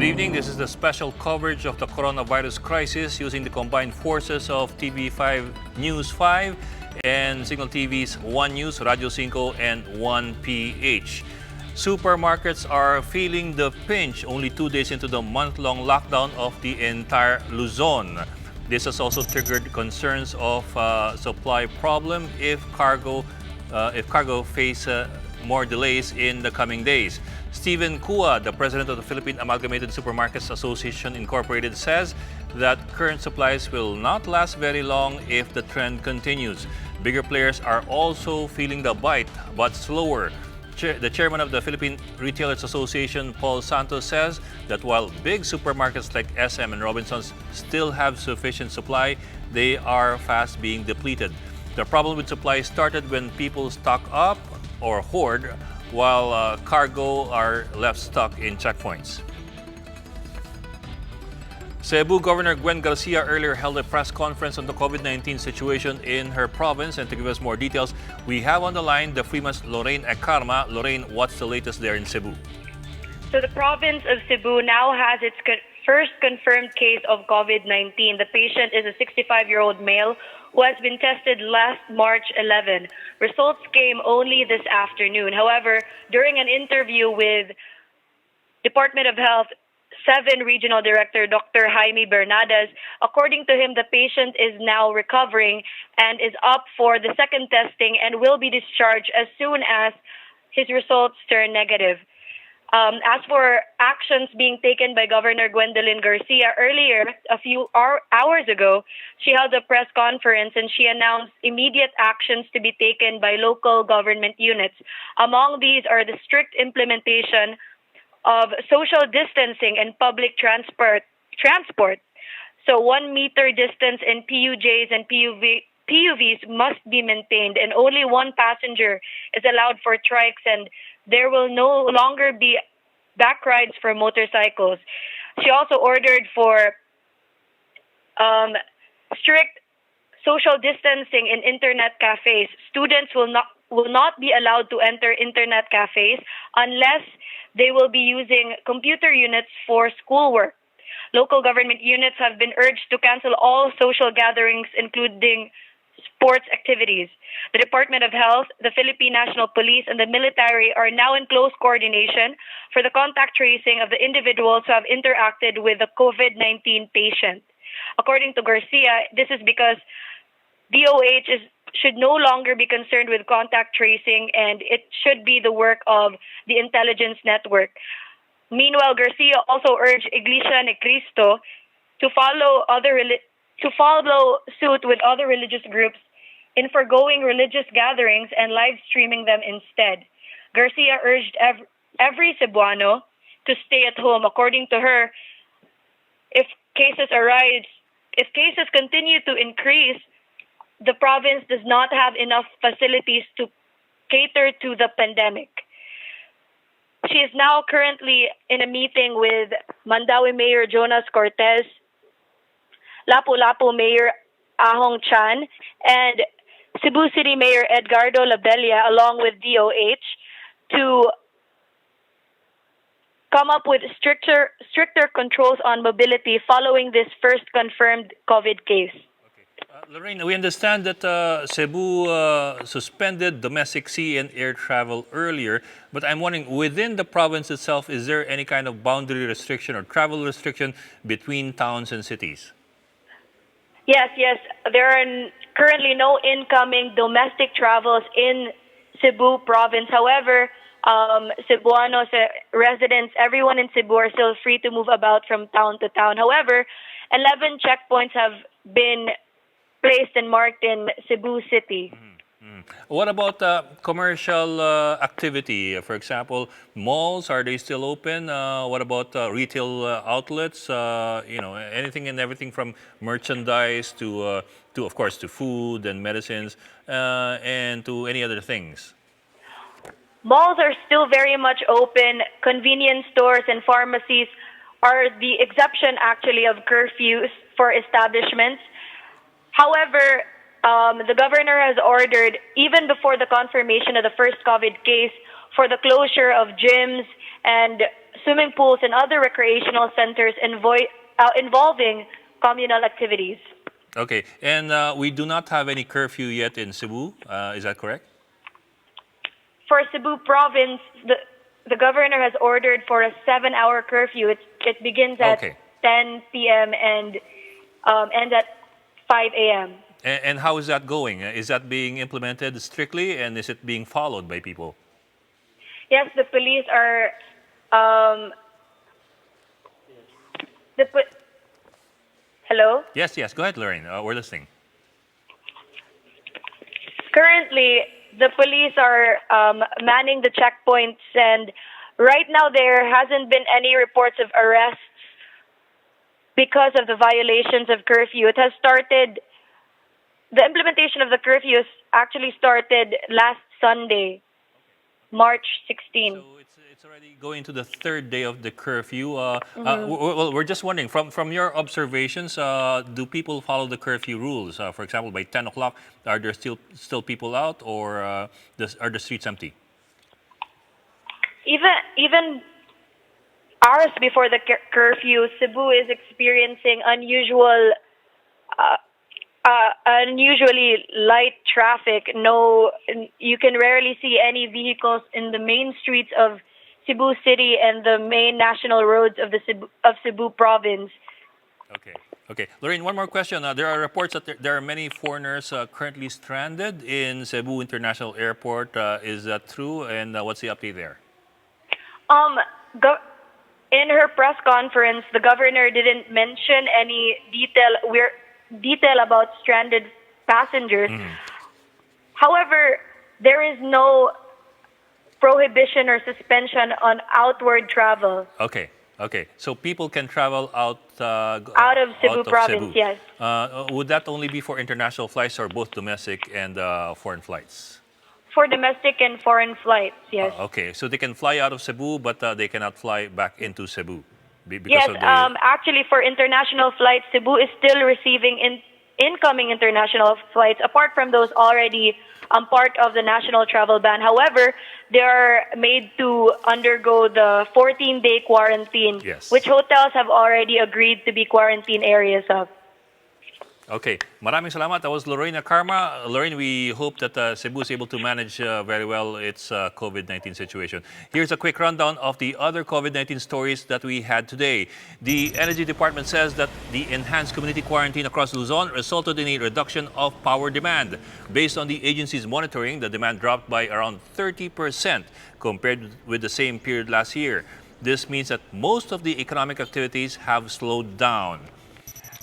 evening. This is the special coverage of the coronavirus crisis using the combined forces of TV5 News 5 and Signal TV's One News, Radio 5, and 1PH. Supermarkets are feeling the pinch only 2 days into the month-long lockdown of the entire Luzon. This has also triggered concerns of supply problem if cargo face more delays in the coming days. Stephen Kua, the president of the Philippine Amalgamated Supermarkets Association Incorporated, says that current supplies will not last very long if the trend continues. Bigger players are also feeling the bite, but slower. The chairman of the Philippine Retailers Association, Paul Santos, says that while big supermarkets like SM and Robinsons still have sufficient supply, they are fast being depleted. The problem with supply started when people stock up or hoard while cargo are left stuck in checkpoints. Cebu Governor Gwen Garcia earlier held a press conference on the COVID-19 situation in her province, and to give us more details, we have on the line the Freeman's Lorraine Ekarma. Lorraine, what's the latest there in Cebu? So the province of Cebu now has its first confirmed case of COVID-19. The patient is a 65-year-old male who has been tested last March 11. Results came only this afternoon. However, during an interview with Department of Health 7 Regional Director Dr. Jaime Bernades, according to him, the patient is now recovering and is up for the second testing and will be discharged as soon as his results turn negative. As for actions being taken by Governor Gwendolyn Garcia, earlier, a few hours ago, she held a press conference and she announced immediate actions to be taken by local government units. Among these are the strict implementation of social distancing and public transport. So 1 meter distance in PUJs and PUVs must be maintained, and only one passenger is allowed for trikes, and there will no longer be back rides for motorcycles. She also ordered for strict social distancing in internet cafes. Students will not be allowed to enter internet cafes unless they will be using computer units for schoolwork. Local government units have been urged to cancel all social gatherings, including sports activities. The Department of Health, the Philippine National Police, and the military are now in close coordination for the contact tracing of the individuals who have interacted with the COVID-19 patient. According to Garcia, this is because DOH should no longer be concerned with contact tracing, and it should be the work of the intelligence network. Meanwhile, Garcia also urged Iglesia Ni Cristo to follow suit with other religious groups in foregoing religious gatherings and live streaming them instead. Garcia urged every Cebuano to stay at home. According to her, if cases continue to increase, the province does not have enough facilities to cater to the pandemic. She is now currently in a meeting with Mandawi Mayor Jonas Cortez, Lapu-Lapu Mayor Ahong Chan, and Cebu City Mayor Edgardo Labella, along with DOH, to come up with stricter controls on mobility following this first confirmed COVID case. Lorraine, we understand that Cebu suspended domestic sea and air travel earlier, but I'm wondering, within the province itself, is there any kind of boundary restriction or travel restriction between towns and cities? Yes. There are currently no incoming domestic travels in Cebu province. However, Cebuanos, residents, everyone in Cebu are still free to move about from town to town. However, 11 checkpoints have been placed and marked in Cebu City. What about commercial activity? For example, malls, are they still open? What about retail outlets? Anything and everything from merchandise to of course, to food and medicines and to any other things. Malls are still very much open. Convenience stores and pharmacies are the exception, actually, of curfews for establishments. However, the governor has ordered, even before the confirmation of the first COVID case, for the closure of gyms and swimming pools, and other recreational centers involving communal activities. Okay, and we do not have any curfew yet in Cebu. Is that correct? For Cebu province, the governor has ordered for a 7-hour curfew. It begins at Okay. 10 p.m. and ends at 5 a.m. And how is that going? Is that being implemented strictly, and is it being followed by people? Yes, the police are um, the po- hello. Yes, yes. Go ahead, Lorraine. We're listening. Currently, the police are manning the checkpoints, and right now there hasn't been any reports of arrests because of the violations of curfew. It has started. The implementation of the curfew has actually started last Sunday, March 16. So it's already going to the third day of the curfew. Mhm. Well, we're just wondering, from your observations, do people follow the curfew rules? For example, by 10 o'clock, are there still people out, or are the streets empty? Even hours before the curfew, Cebu is experiencing uh, unusually light traffic. No, you can rarely see any vehicles in the main streets of Cebu City and the main national roads of the Cebu province. Okay. Okay. Lorraine, one more question. There are reports that there are many foreigners currently stranded in Cebu International Airport. Is that true? And what's the update there? Um, go- in her press conference, the governor didn't mention any detail about stranded passengers. Mhm. However, there is no prohibition or suspension on outward travel Okay. Okay. So people can travel out of Cebu out of province. Cebu. Yes, Would that only be for international flights or both domestic and foreign flights? for domestic and foreign flights. Yes. Okay. So they can fly out of Cebu, but they cannot fly back into Cebu because Yes, of the. actually, for international flights, Cebu is still receiving incoming international flights, apart from those already part of the national travel ban. However, they are made to undergo the 14-day quarantine, Yes. which hotels have already agreed to be quarantine areas of. Okay, maraming salamat. That was Lorena Karma. Lorraine, we hope that Cebu is able to manage very well its COVID-19 situation. Here's a quick rundown of the other COVID-19 stories that we had today. The Energy Department says that the enhanced community quarantine across Luzon resulted in a reduction of power demand. Based on the agency's monitoring, the demand dropped by around 30% compared with the same period last year. This means that most of the economic activities have slowed down.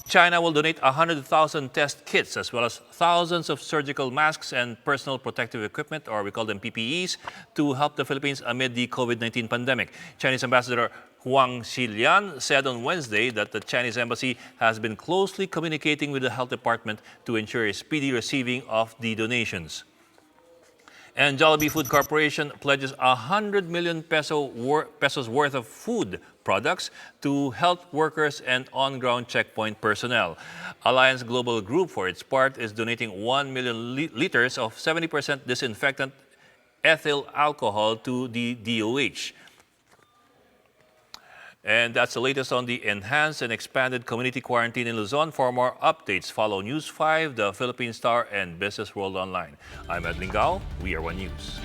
China will donate 100,000 test kits as well as thousands of surgical masks and personal protective equipment, or we call them PPEs, to help the Philippines amid the COVID-19 pandemic. Chinese Ambassador Huang Xilian said on Wednesday that the Chinese embassy has been closely communicating with the health department to ensure a speedy receiving of the donations. And Jollibee Food Corporation pledges 100 million pesos worth of food products to health workers and on-ground checkpoint personnel. Alliance Global Group, for its part, is donating 1 million liters of 70% disinfectant ethyl alcohol to the DOH. And that's the latest on the enhanced and expanded community quarantine in Luzon. For more updates, follow News 5, the Philippine Star, and Business World Online. I'm Ed Lingao. We are One News.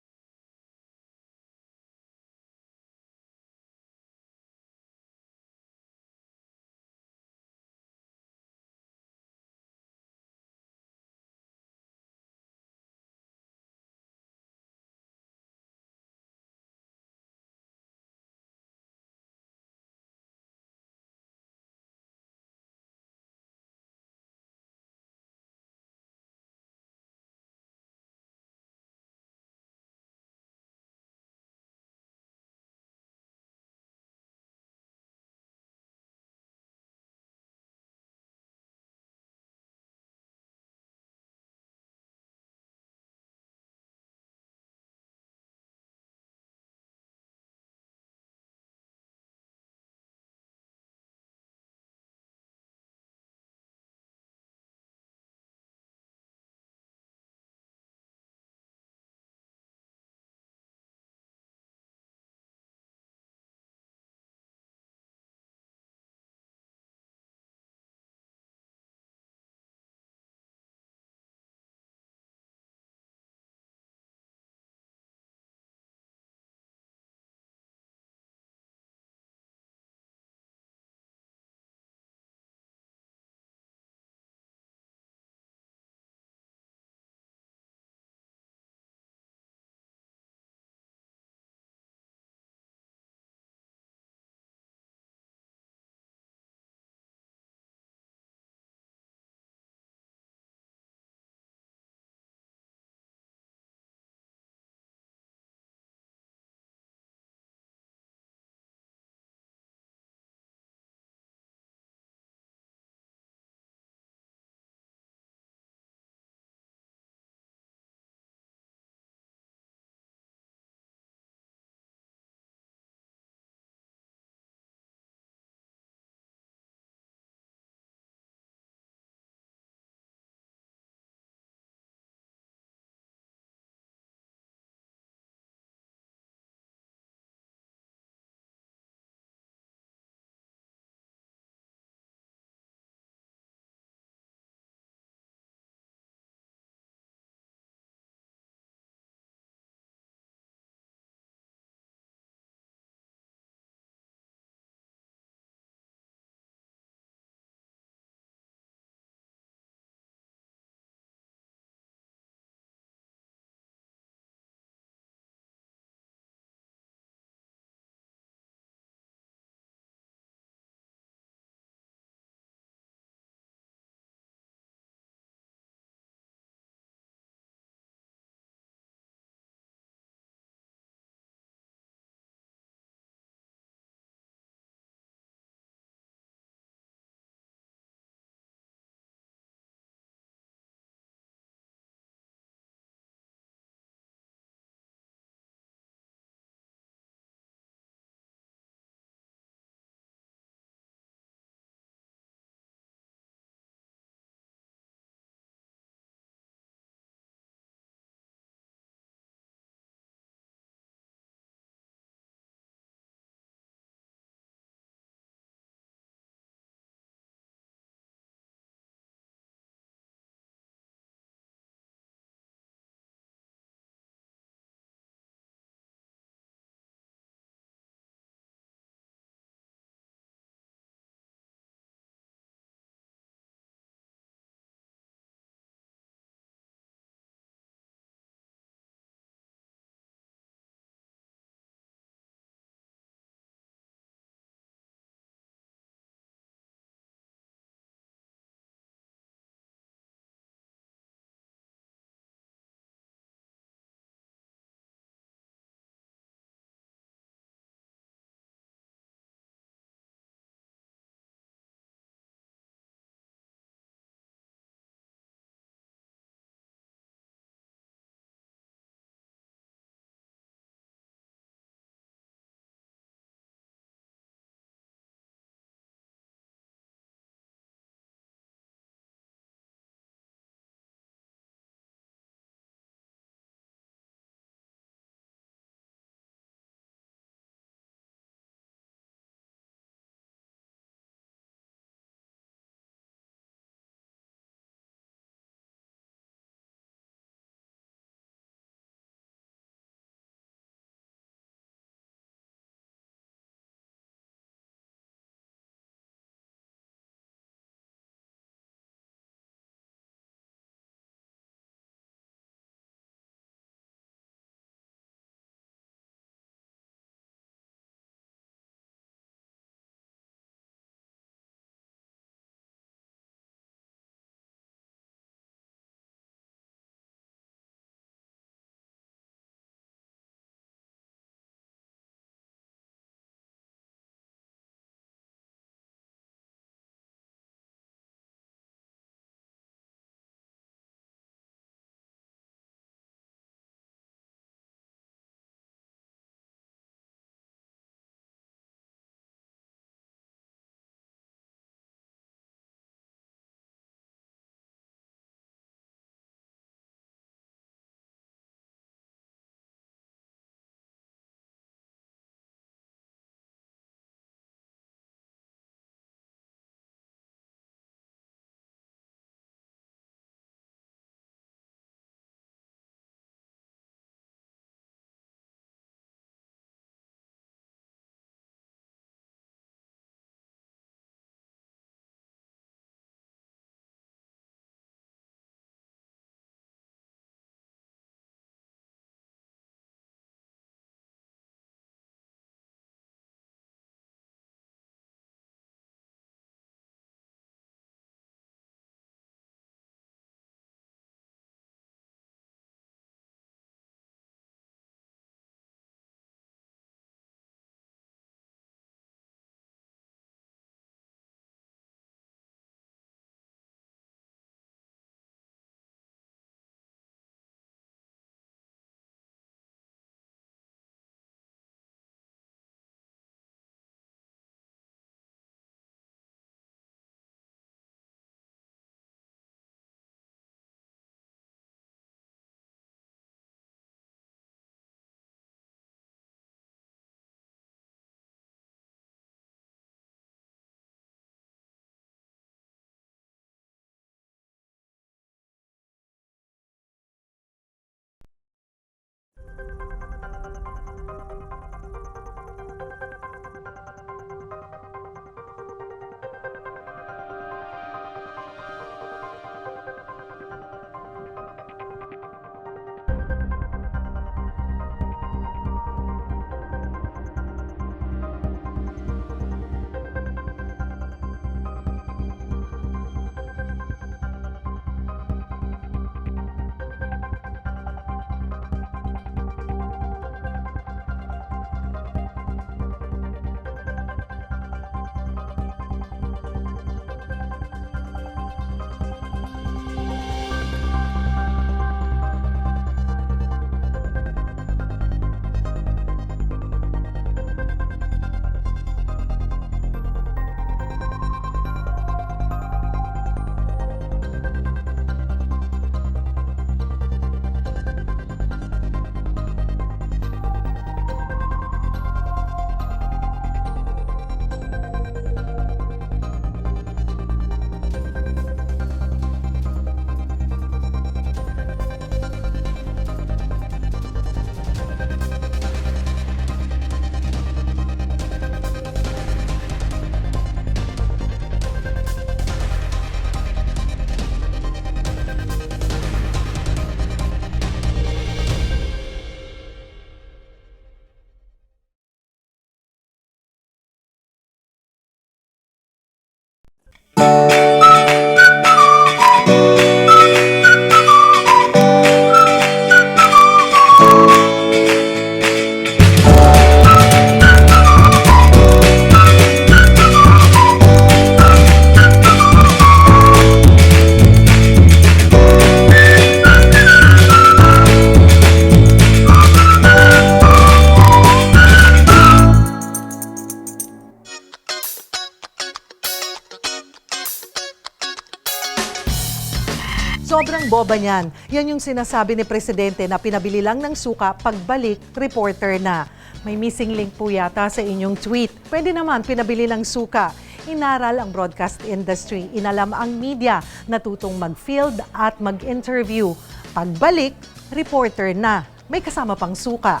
Sobrang boba niyan. Yan yung sinasabi ni Presidente na pinabili lang ng suka, pagbalik, reporter na. May missing link po yata sa inyong tweet. Pwede naman pinabili ng suka. Inaral ang broadcast industry, inalam ang media, natutong mag-field at mag-interview. Pagbalik, reporter na. May kasama pang suka.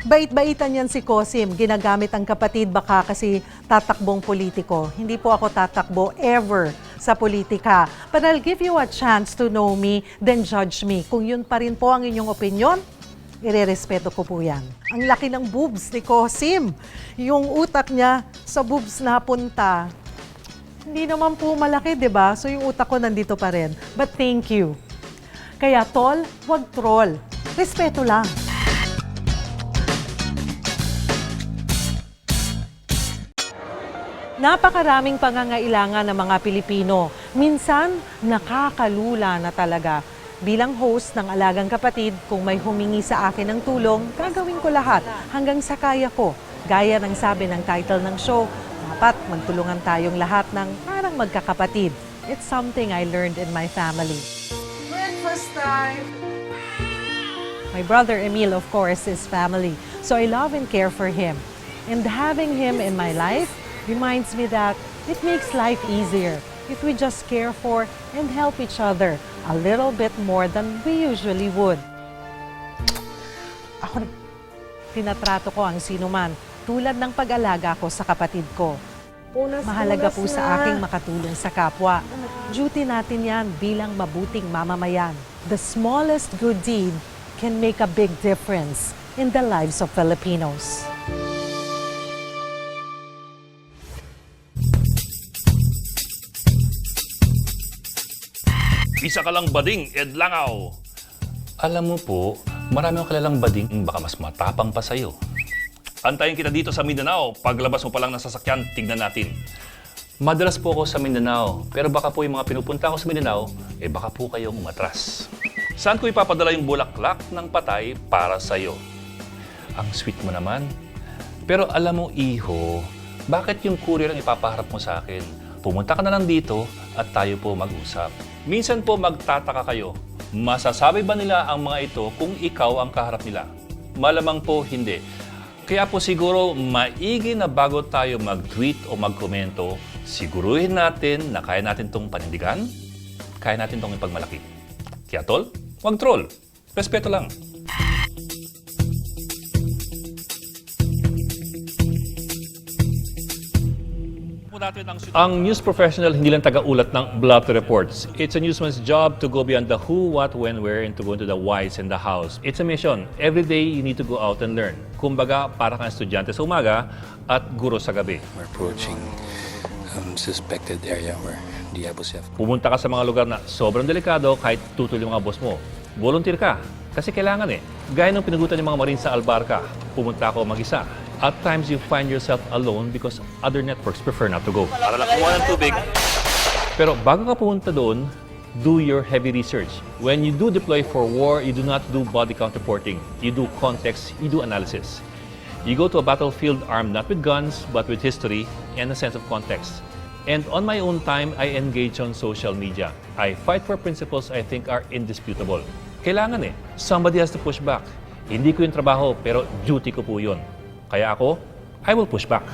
Bait-baitan yan si Cosim. Ginagamit ang kapatid baka kasi tatakbong politiko. Hindi po ako tatakbo ever sa politika. But I'll give you a chance to know me, then judge me. Kung yun pa rin po ang inyong opinion, irerespeto ko po yan. Ang laki ng boobs ni Cosim. Yung utak niya sa boobs napunta. Hindi naman po malaki, di ba? So yung utak ko nandito pa rin. But thank you. Kaya tol, wag troll. Respeto lang. Napakaraming pangangailangan ng mga Pilipino. Minsan, nakakalula na talaga. Bilang host ng Alagang Kapatid, kung may humingi sa akin ng tulong, gagawin ko lahat hanggang sa kaya ko. Gaya ng sabi ng title ng show, dapat magtulungan tayong lahat ng parang magkakapatid. It's something I learned in my family. Breakfast time! My brother Emil, of course, is family. So I love and care for him. And having him in my life reminds me that it makes life easier if we just care for and help each other a little bit more than we usually would. Ako, tinatrato ko ang sinuman tulad ng pag-alaga ko sa kapatid ko. Mahalaga po sa aking makatulong sa kapwa. Duty natin yan bilang mabuting mamamayan. The smallest good deed can make a big difference in the lives of Filipinos. Isa ka lang bading, Ed Langaw. Alam mo po, marami akong kilalang bading, baka mas matapang pa sa'yo. Antayin kita dito sa Mindanao. Paglabas mo pa lang ng sasakyan, tignan natin. Madalas po ako sa Mindanao, pero baka po yung mga pinupunta ko sa Mindanao, baka po kayong umatras. Saan ko ipapadala yung bulaklak ng patay para sa'yo? Ang sweet mo naman. Pero alam mo, iho, bakit yung courier ang ipapaharap mo sa akin? Pumunta ka na lang dito at tayo po mag-usap. Minsan po magtataka kayo, masasabi ba nila ang mga ito kung ikaw ang kaharap nila? Malamang po hindi. Kaya po siguro maigi na bago tayo mag-tweet o mag-komento, siguruhin natin na kaya natin itong panindigan, kaya natin itong ipagmalaki. Kaya tol, wag troll. Respeto lang. Ang news professional hindi lang taga-ulat ng blotter reports. It's a newsman's job to go beyond the who, what, when, where, and to go into the whys and the hows. It's a mission. Every day, you need to go out and learn. Kumbaga, para kang estudyante sa umaga at guro sa gabi. We're approaching suspected area where the Abusef. Pumunta ka sa mga lugar na sobrang delikado kahit tutol yung mga boss mo. Volunteer ka. Kasi kailangan Gaya ng pinagutan ng mga Marines sa Albarca, pumunta ako mag-isa. At times, you find yourself alone because other networks prefer not to go. Para lang kumuha ng tubig. Pero bago ka pumunta doon, do your heavy research. When you do deploy for war, you do not do body count reporting. You do context, you do analysis. You go to a battlefield armed not with guns, but with history and a sense of context. And on my own time, I engage on social media. I fight for principles I think are indisputable. Kailangan somebody has to push back. Hindi ko yung trabaho, pero duty ko po yun. Kaya ako, I will push back.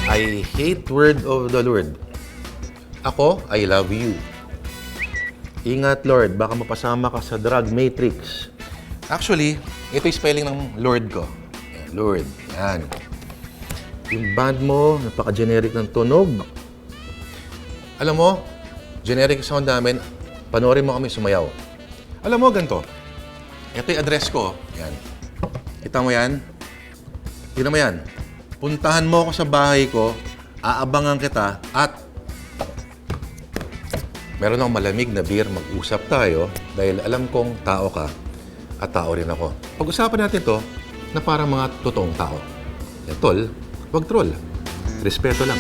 I hate word of the Lord. Ako, I love you. Ingat, Lord, baka mapasama ka sa drug matrix. Actually, ito yung spelling ng Lord ko. Ayan, Lord, yan. Yung band mo, napaka-generic ng tunog. Alam mo, generic sound namin, panoorin mo kami sumayaw. Alam mo, ganito. Ito yung address ko. Yan. Kita mo yan? Tignan mo yan. Puntahan mo ako sa bahay ko, aabangan kita, at meron akong malamig na beer, mag-usap tayo dahil alam kong tao ka at tao rin ako. Pag-usapan natin to na parang mga totoong tao. Yan, tol, wag troll. Respeto lang.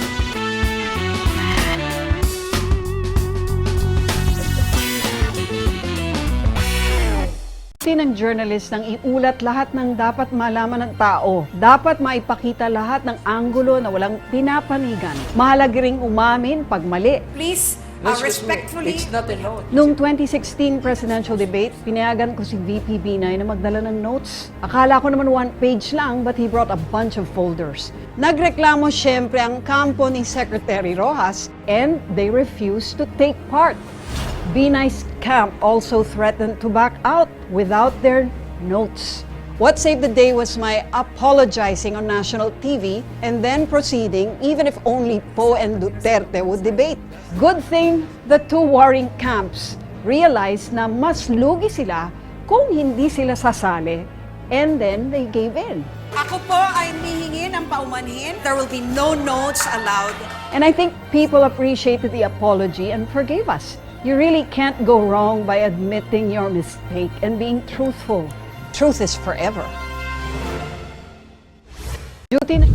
Ng journalist nang iulat lahat ng dapat malaman ng tao. Dapat maipakita lahat ng anggulo na walang pinapanigan. Mahalaga ring umamin pag mali. Please, respectfully. It's not a note. Noong 2016 presidential debate, pinayagan ko si VP Binay na magdala ng notes. Akala ko naman one page lang, but he brought a bunch of folders. Nagreklamo siyempre ang kampo ni Secretary Rojas and they refused to take part. Binay's camp also threatened to back out without their notes. What saved the day was my apologizing on national TV and then proceeding even if only Poe and Duterte would debate. Good thing the two warring camps realized na mas lugi sila kung hindi sila sasali, and then they gave in. Ako po ay hihingi ng paumanhin. There will be no notes allowed. And I think people appreciated the apology and forgave us. You really can't go wrong by admitting your mistake and being truthful. Truth is forever. Duty na-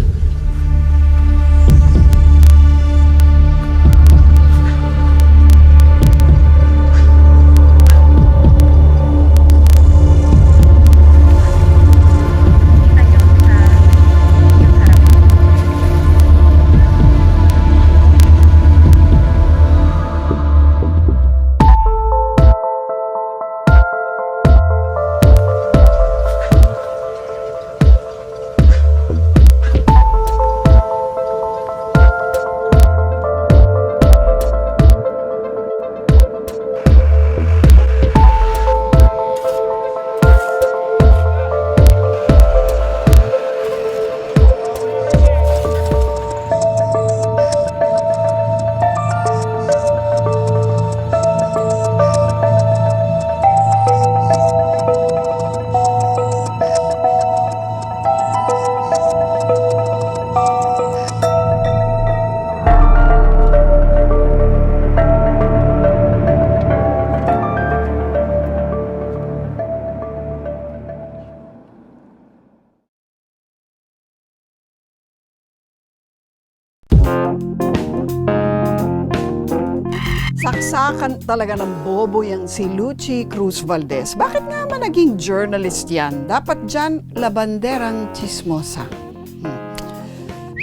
Saksakan talaga ng bobo yang si Lucy Cruz Valdez. Bakit nga man naging journalist yan? Dapat dyan labanderang chismosa.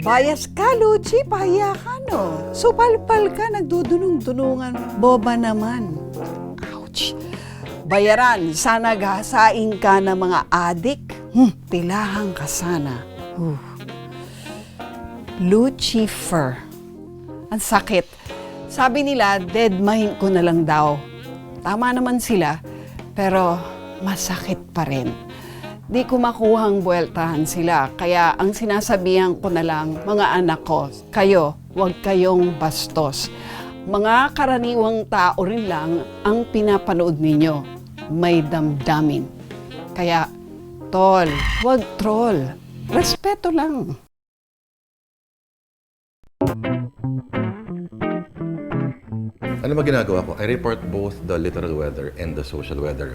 Bias ka, Lucy. Pahiya ka, no? Supalpal ka, nagdudunong-dunungan. Boba naman. Ouch. Bayaran, sana gasain ka ng mga adik. Tilahan ka sana. Lucifer. Ang sakit. Sabi nila, deadmine ko na lang daw. Tama naman sila, pero masakit pa rin. Di ko makuhang buweltahan sila, kaya ang sinasabihan ko na lang, mga anak ko, kayo, huwag kayong bastos. Mga karaniwang tao rin lang ang pinapanood ninyo. May damdamin. Kaya, tol, huwag troll. Respeto lang. Ano ba ginagawa ko? I report both the literal weather and the social weather.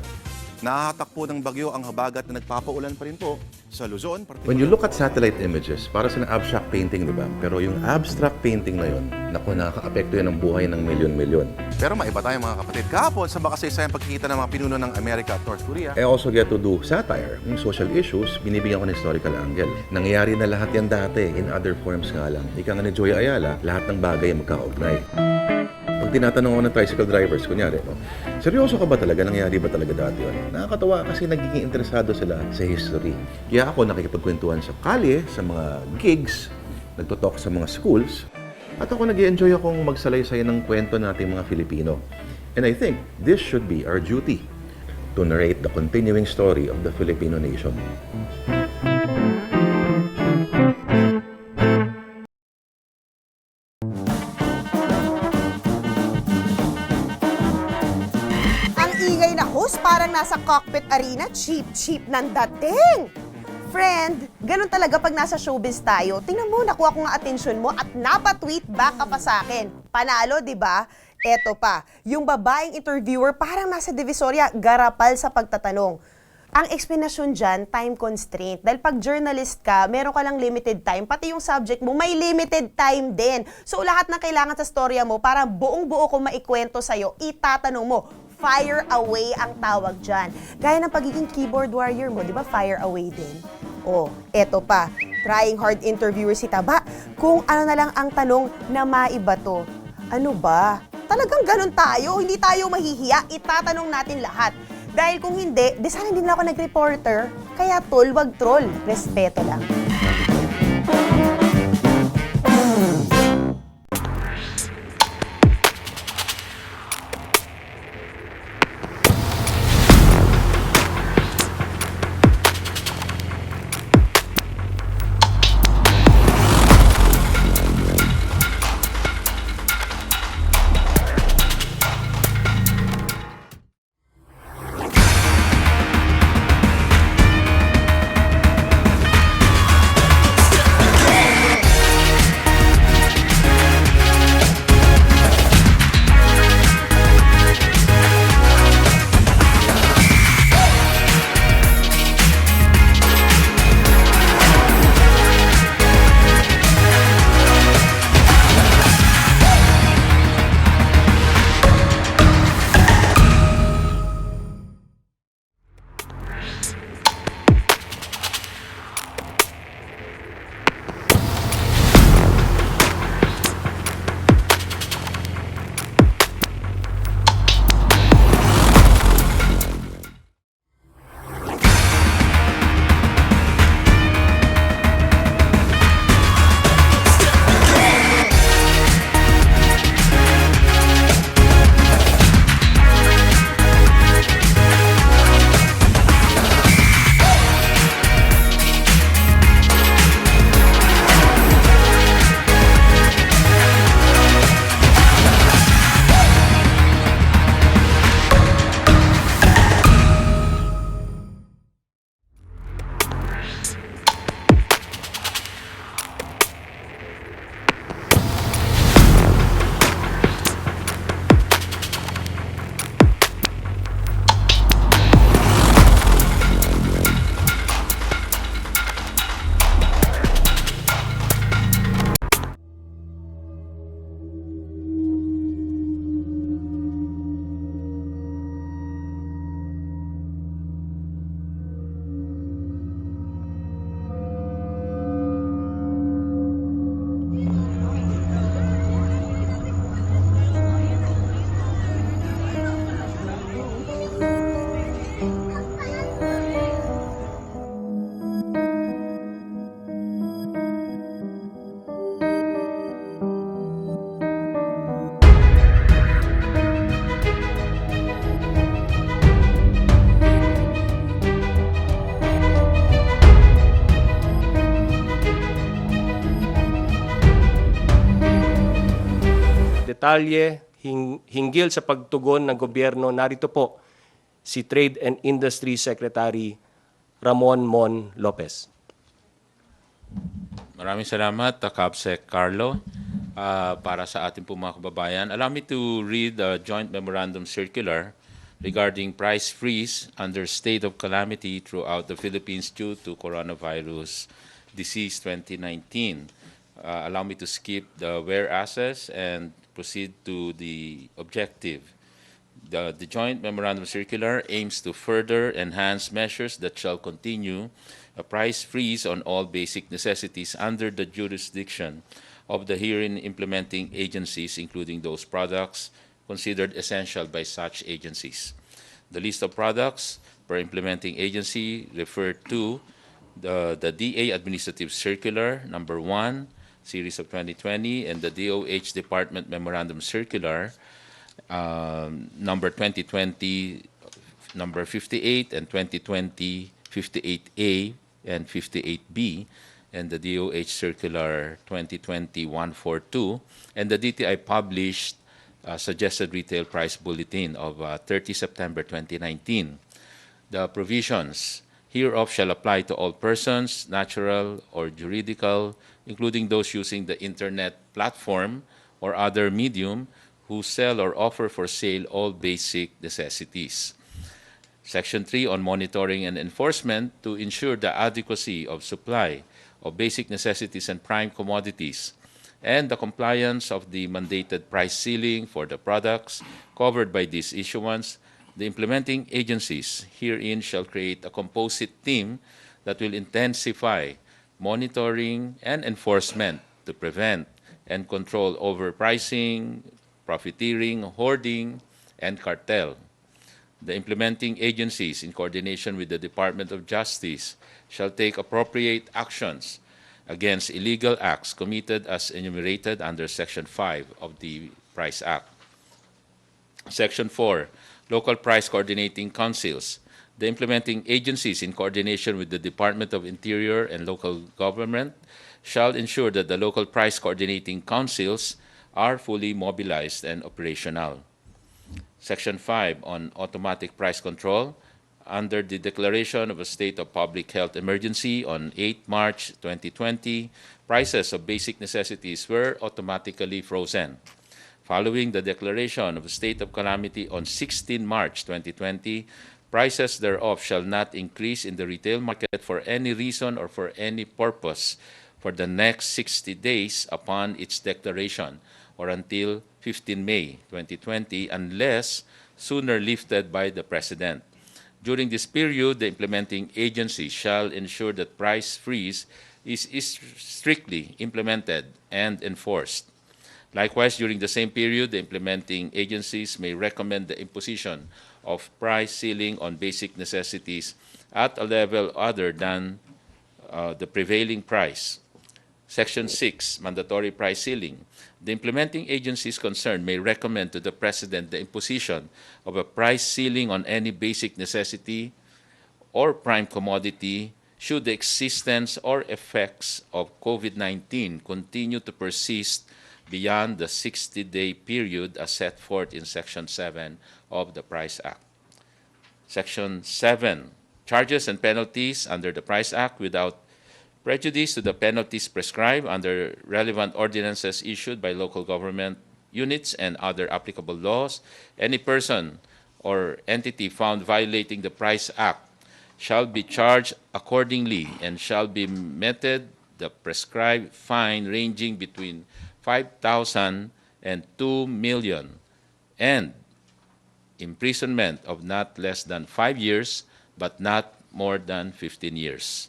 Nahahatak po ng bagyo ang habagat na nagpapaulan pa rin po sa Luzon. When you look at satellite images, para sa abstract painting, di ba? Pero yung abstract painting na yun, naku, nakaka-apekto yan ang buhay ng milyon-milyon. Pero maiba tayo mga kapatid. Kahapon sa makasaysayang pagkikita ng mga pinuno ng Amerika at North Korea. I also get to do satire. Yung social issues, binibigyan ko ng historical angle. Nangyayari na lahat yan dati, in other forms nga lang. Ika nga ni Joy Ayala, lahat ng bagay magkaugnay. Pag tinatanong ako ng tricycle drivers, kunyari, no, seryoso ka ba talaga? Nangyari ba talaga dati yun? Nakakatawa kasi nagiging interesado sila sa history. Kaya ako nakikipagkwentuhan sa kalye, sa mga gigs, nagtutalk sa mga schools, at ako nag-enjoy akong magsalaysay ng kwento nating mga Filipino. And I think this should be our duty to narrate the continuing story of the Filipino nation. Ang ingay na host parang nasa cockpit arena, cheap ng dating. Friend, ganun talaga pag nasa showbiz tayo. Tingnan mo, nakuha ko nga atensyon mo at napa-tweet back ka pa sa akin. Panalo, di ba? Eto pa, yung babaeng interviewer parang nasa Divisoria, garapal sa pagtatanong. Ang explanation dyan, time constraint. Dahil pag journalist ka, meron ka lang limited time. Pati yung subject mo, may limited time din. So lahat ng kailangan sa storya mo, para buong-buo kung maikwento sa'yo, itatanong mo. Fire away ang tawag dyan. Gaya ng pagiging keyboard warrior mo, di ba fire away din? Oh, eto pa, trying hard interviewer si Taba, kung ano na lang ang tanong na maiba to. Ano ba? Talagang ganun tayo, hindi tayo mahihiya, itatanong natin lahat. Dahil kung hindi, di sana hindi na ako nag-reporter. Kaya tol, wag troll. Respeto lang. detalye hinggil sa pagtugon ng gobyerno, narito po si Trade and Industry Secretary Ramon Mon Lopez. Maraming salamat, Kapsec Carlo, para sa ating po mga kababayan. Allow me to read the Joint Memorandum Circular regarding price freeze under state of calamity throughout the Philippines due to coronavirus disease 2019. Allow me to skip the whereases and proceed to the objective. The Joint Memorandum Circular aims to further enhance measures that shall continue a price freeze on all basic necessities under the jurisdiction of the herein implementing agencies, including those products considered essential by such agencies. The list of products per implementing agency referred to the DA Administrative Circular number 1, series of 2020, and the DOH Department Memorandum Circular number 2020 number 58 and 2020 58A and 58B, and the DOH Circular 2020-142, and the DTI published Suggested Retail Price Bulletin of 30 September 2019. The provisions hereof shall apply to all persons, natural or juridical, including those using the internet platform or other medium, who sell or offer for sale all basic necessities. Section 3 on monitoring and enforcement to ensure the adequacy of supply of basic necessities and prime commodities, and the compliance of the mandated price ceiling for the products covered by this issuance. The implementing agencies herein shall create a composite team that will intensify monitoring and enforcement to prevent and control overpricing, profiteering, hoarding, and cartel. The implementing agencies, in coordination with the Department of Justice, shall take appropriate actions against illegal acts committed as enumerated under Section 5 of the Price Act. Section 4, Local Price Coordinating Councils. The implementing agencies, in coordination with the Department of Interior and local government, shall ensure that the local price coordinating councils are fully mobilized and operational. Section 5 on automatic price control. Under the declaration of a state of public health emergency on 8 March 2020, prices of basic necessities were automatically frozen. Following the declaration of a state of calamity on 16 March 2020, prices thereof shall not increase in the retail market for any reason or for any purpose for the next 60 days upon its declaration, or until 15 May 2020, unless sooner lifted by the President. During this period, the implementing agency shall ensure that price freeze is strictly implemented and enforced. Likewise, during the same period, the implementing agencies may recommend the imposition of price ceiling on basic necessities at a level other than the prevailing price. Section 6, Mandatory Price Ceiling. The implementing agencies concerned may recommend to the President the imposition of a price ceiling on any basic necessity or prime commodity should the existence or effects of COVID-19 continue to persist beyond the 60-day period as set forth in Section 7 of the Price Act. Section 7, Charges and penalties under the Price Act without prejudice to the penalties prescribed under relevant ordinances issued by local government units and other applicable laws. Any person or entity found violating the Price Act shall be charged accordingly and shall be meted the prescribed fine ranging between 5,000 and 2 million, and imprisonment of not less than 5 years but not more than 15 years.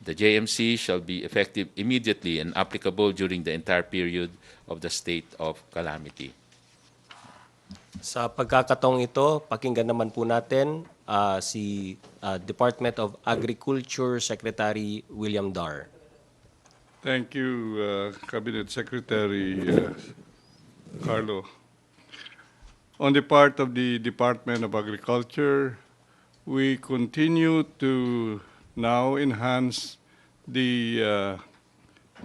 The JMC shall be effective immediately and applicable during the entire period of the state of calamity. Sa pagkakataong ito, pakinggan naman po natin si Department of Agriculture Secretary William Dar. Thank you, Cabinet Secretary Carlo. On the part of the Department of Agriculture, we continue to now enhance the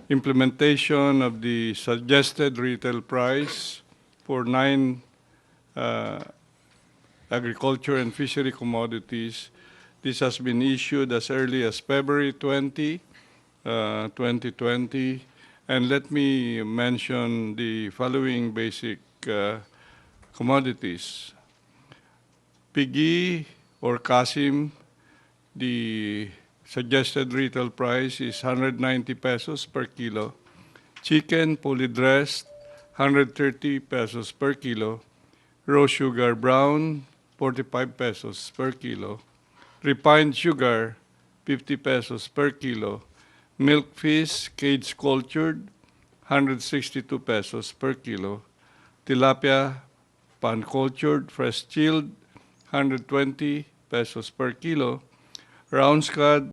implementation of the suggested retail price for 9 agriculture and fishery commodities. This has been issued as early as February 20, 2020. And let me mention the following basic commodities. Pigi or kasim, the suggested retail price is 190 pesos per kilo. Chicken, fully dressed, 130 pesos per kilo. Raw sugar brown, 45 pesos per kilo. Refined sugar, 50 pesos per kilo. Milk fish, cage cultured, 162 pesos per kilo. Tilapia, pan cultured, fresh chilled, 120 pesos per kilo. Round scad,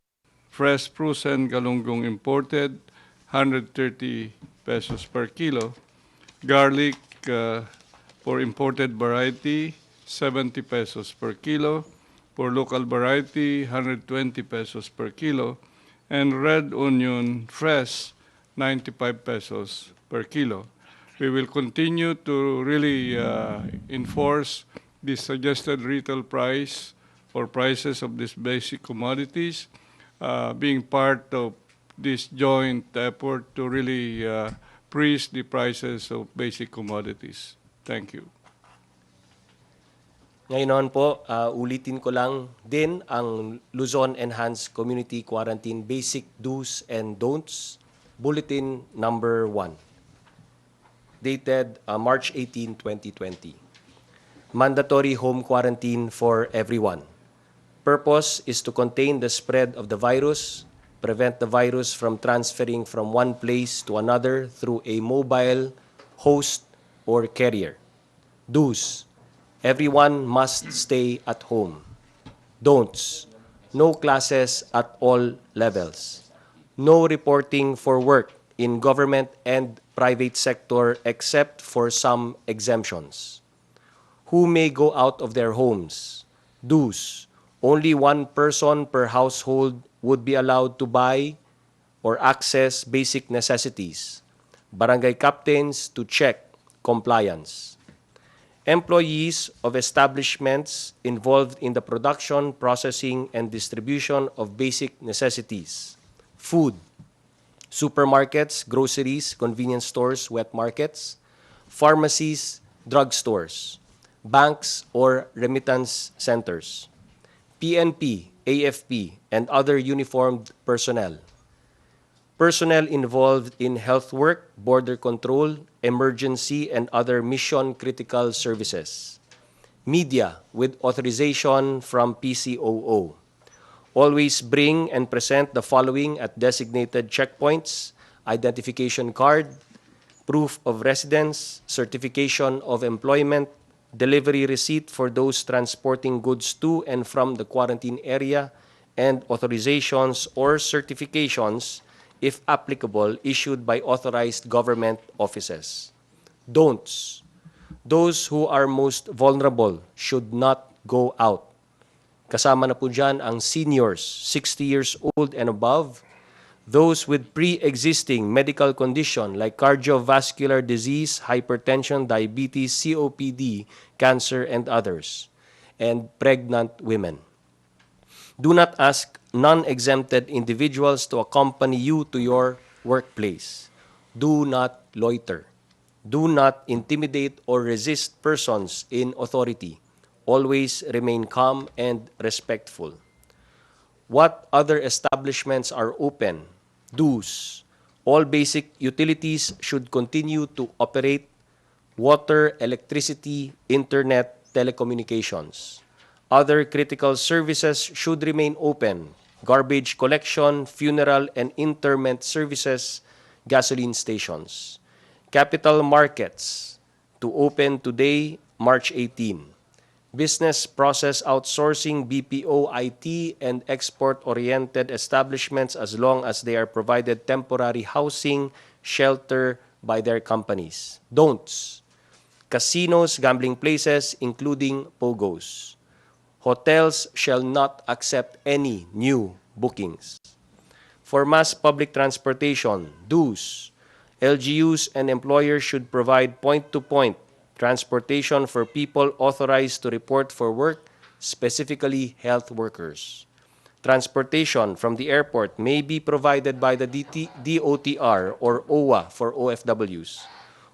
fresh frozen galunggong imported, 130 pesos per kilo. Garlic for imported variety, 70 pesos per kilo. For local variety, 120 pesos per kilo. And red onion fresh, 95 pesos per kilo. We will continue to really enforce the suggested retail price or prices of these basic commodities, being part of this joint effort to really freeze the prices of basic commodities. Thank you. Ngayon po, ulitin ko lang din ang Luzon Enhanced Community Quarantine Basic Do's and Don'ts, Bulletin Number 1, dated March 18, 2020. Mandatory home quarantine for everyone. Purpose is to contain the spread of the virus, prevent the virus from transferring from one place to another through a mobile host or carrier. Do's: everyone must stay at home. Don'ts: no classes at all levels. No reporting for work in government and private sector except for some exemptions. Who may go out of their homes? Do's: only one person per household would be allowed to buy or access basic necessities. Barangay captains to check compliance. Employees of establishments involved in the production, processing, and distribution of basic necessities. Food, supermarkets, groceries, convenience stores, wet markets, pharmacies, drugstores, banks or remittance centers. PNP, AFP, and other uniformed personnel. Personnel involved in health work, border control, emergency, and other mission-critical services. Media with authorization from PCOO. Always bring and present the following at designated checkpoints: identification card, proof of residence, certification of employment, delivery receipt for those transporting goods to and from the quarantine area, and authorizations or certifications, if applicable, issued by authorized government offices. Don'ts: those who are most vulnerable should not go out. Kasama na po dyan ang seniors, 60 years old and above, those with pre-existing medical condition like cardiovascular disease, hypertension, diabetes, COPD, cancer, and others, and pregnant women. Do not ask non-exempted individuals to accompany you to your workplace. Do not loiter. Do not intimidate or resist persons in authority. Always remain calm and respectful. What other establishments are open? Do's: all basic utilities should continue to operate: water, electricity, internet, telecommunications. Other critical services should remain open: garbage collection, funeral and interment services, gasoline stations. Capital markets to open today, March 18. Business process outsourcing, BPO, IT, and export-oriented establishments as long as they are provided temporary housing, shelter by their companies. Don'ts: casinos, gambling places, including POGOs. Hotels shall not accept any new bookings. For mass public transportation, Do's: LGUs and employers should provide point-to-point transportation for people authorized to report for work, specifically health workers. Transportation from the airport may be provided by the DOTR or OWA for OFWs.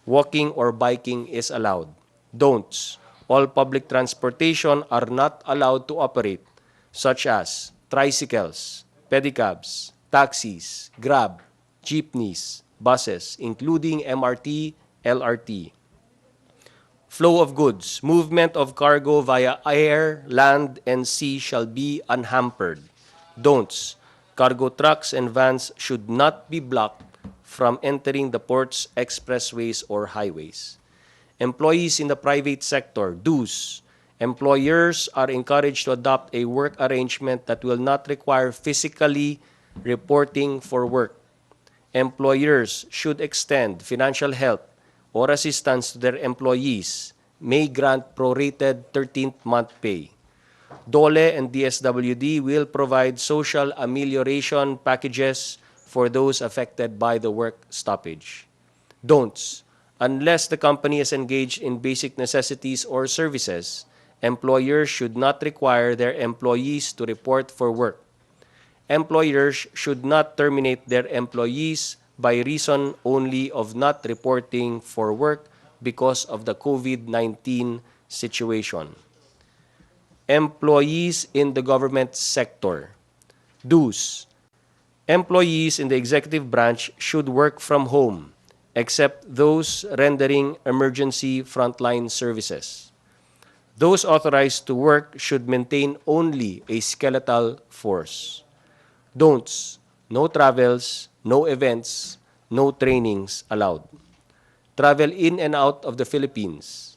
Walking or biking is allowed. Don'ts: all public transportation are not allowed to operate, such as tricycles, pedicabs, taxis, Grab, jeepneys, buses, including MRT, LRT. Flow of goods, movement of cargo via air, land, and sea shall be unhampered. Don'ts: cargo trucks and vans should not be blocked from entering the ports, expressways, or highways. Employees in the private sector, Do's: employers are encouraged to adopt a work arrangement that will not require physically reporting for work. employers should extend financial help or assistance to their employees, may grant prorated 13th month pay. DOLE and DSWD will provide social amelioration packages for those affected by the work stoppage. Don'ts. Unless the company is engaged in basic necessities or services, employers should not require their employees to report for work. Employers should not terminate their employees by reason only of not reporting for work because of the COVID-19 situation. Employees in the government sector. Do's. Employees in the executive branch should work from home, except those rendering emergency frontline services. Those authorized to work should maintain only a skeletal force. Don'ts. No travels, no events, no trainings allowed. Travel in and out of the Philippines.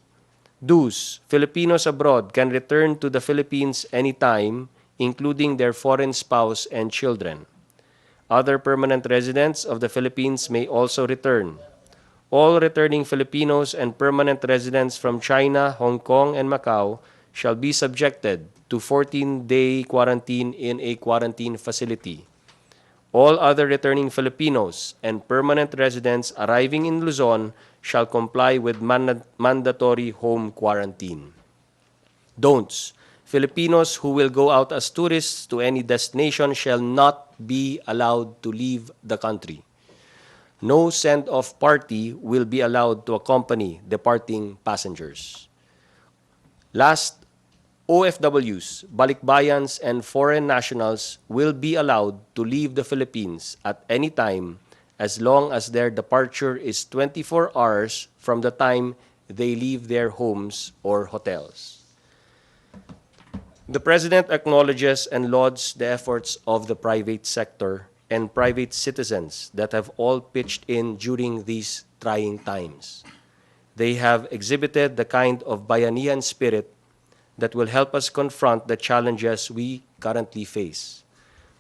Do's. Filipinos abroad can return to the Philippines anytime, including their foreign spouse and children. Other permanent residents of the Philippines may also return. All returning Filipinos and permanent residents from China, Hong Kong, and Macau shall be subjected to 14-day quarantine in a quarantine facility. All other returning Filipinos and permanent residents arriving in Luzon shall comply with mandatory home quarantine. Don'ts. Filipinos who will go out as tourists to any destination shall not be allowed to leave the country. No send-off party will be allowed to accompany departing passengers. Last, OFWs, balikbayans, and foreign nationals will be allowed to leave the Philippines at any time as long as their departure is 24 hours from the time they leave their homes or hotels. The President acknowledges and lauds the efforts of the private sector and private citizens that have all pitched in during these trying times. They have exhibited the kind of bayanihan spirit that will help us confront the challenges we currently face.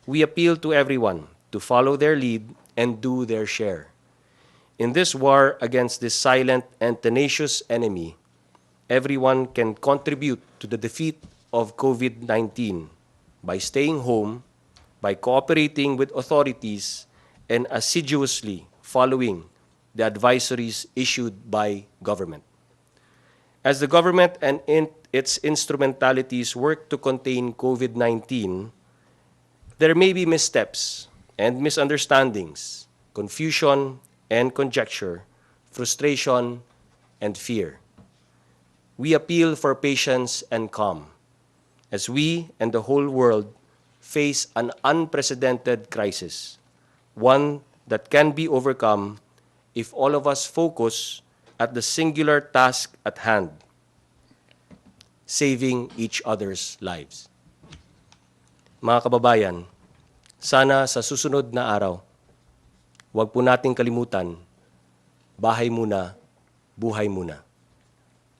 We appeal to everyone to follow their lead and do their share. In this war against this silent and tenacious enemy, everyone can contribute to the defeat of COVID-19 by staying home, by cooperating with authorities, and assiduously following the advisories issued by government. As the government and its instrumentalities work to contain COVID-19, there may be missteps and misunderstandings, confusion and conjecture, frustration and fear. We appeal for patience and calm as we and the whole world face an unprecedented crisis, one that can be overcome if all of us focus at the singular task at hand, saving each other's lives. Mga kababayan, sana sa susunod na araw, huwag po nating kalimutan, bahay muna, buhay muna.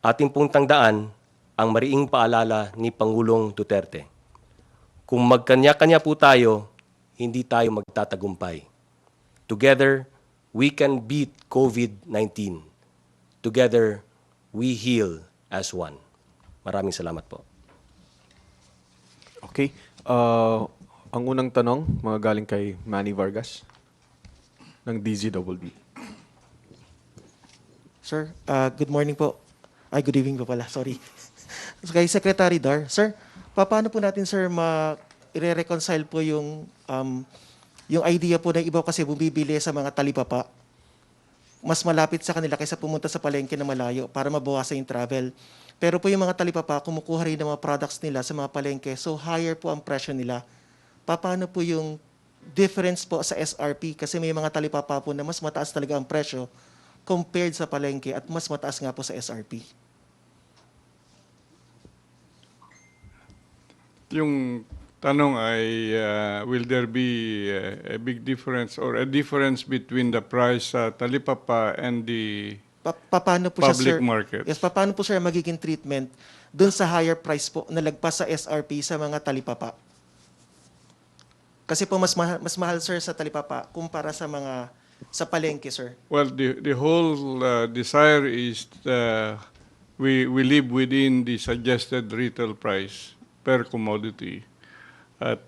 Ating pong tandaan ang mariing paalala ni Pangulong Duterte. Kung magkanya-kanya po tayo, hindi tayo magtatagumpay. Together, we can beat COVID-19. Together, we heal as one. Maraming salamat po. Okay. Ang unang tanong, mga galing kay Manny Vargas ng DZWB. Sir, good morning po. Ay, good evening po pala. Sorry. Kay Secretary Dar, sir, paano po natin, sir, i-reconcile po yung idea po na iba kasi bumibili sa mga talipapa. Mas malapit sa kanila kaysa pumunta sa palengke na malayo para mabawasan yung travel. Pero po yung mga talipapa, kumukuha rin ng mga products nila sa mga palengke. So, higher po ang presyo nila. Paano po yung difference po sa SRP? Kasi may mga talipapa po na mas mataas talaga ang presyo compared sa palengke at mas mataas nga po sa SRP. Yung tanong ay, will there be a big difference or a difference between the price sa talipapa and the paano po public siya, sir, market? Yes, paano po sir magiging treatment dun sa higher price po na lagpas sa SRP sa mga talipapa? Kasi po mas mahal sir sa talipapa kumpara sa mga sa palengke, sir? Well, the whole desire is we live within the suggested retail price per commodity. At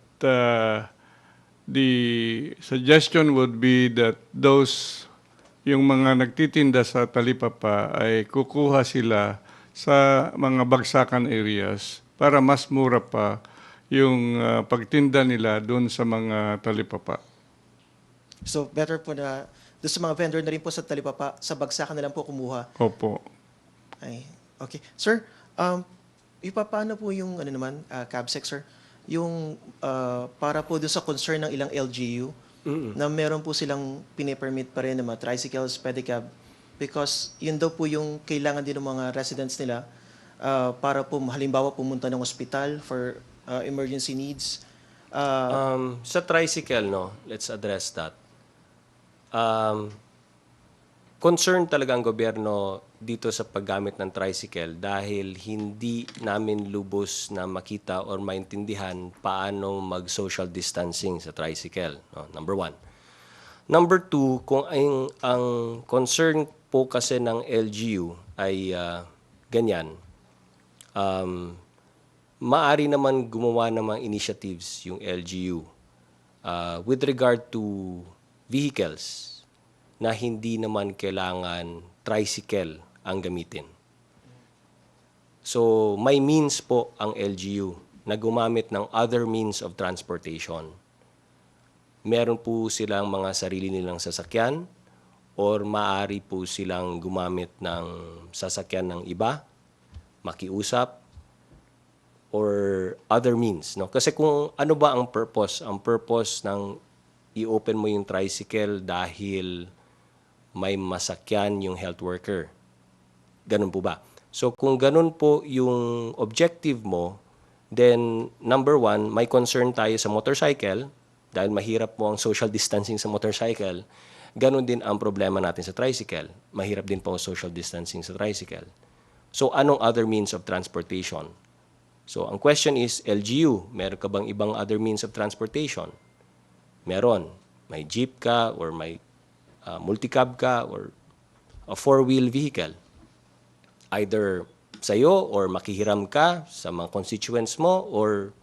the suggestion would be that yung mga nagtitinda sa talipapa ay kukuha sila sa mga bagsakan areas para mas mura pa yung pagtinda nila doon sa mga talipapa. So better po na doon sa mga vendor na rin po sa talipapa, sa bagsakan na lang po kumuha. Opo. Ay, okay. Sir, paano po yung CABSEC, sir? Yung para po doon sa concern ng ilang LGU na meron po silang pinipermit pa rin ng mga tricycles, pedicab, because yun daw po yung kailangan din ng mga residents nila para po halimbawa pumunta ng ospital for emergency needs. Sa tricycle, no, let's address that. Concern talaga ang gobyerno dito sa paggamit ng tricycle dahil hindi namin lubos na makita or maintindihan paano mag-social distancing sa tricycle. No? Number one. Number two, kung ang concern po kasi ng LGU ay ganyan, maaari naman gumawa ng mga initiatives yung LGU with regard to vehicles na hindi naman kailangan tricycle ang gamitin. So, may means po ang LGU na gumamit ng other means of transportation. Meron po silang mga sarili nilang sasakyan or maaari po silang gumamit ng sasakyan ng iba, makiusap, or other means. No? Kasi kung ano ba ang purpose? Ang purpose ng i-open mo yung tricycle dahil may masakyan yung health worker. Ganun po ba? So kung ganun po yung objective mo, then number one, may concern tayo sa motorcycle dahil mahirap po ang social distancing sa motorcycle. Ganun din ang problema natin sa tricycle. Mahirap din po ang social distancing sa tricycle. So anong other means of transportation? So ang question is, LGU, meron ka bang ibang other means of transportation? Meron. May jeep ka or may multicab ka or a four-wheel vehicle. Either sa'yo or makihiram ka sa mga constituents mo or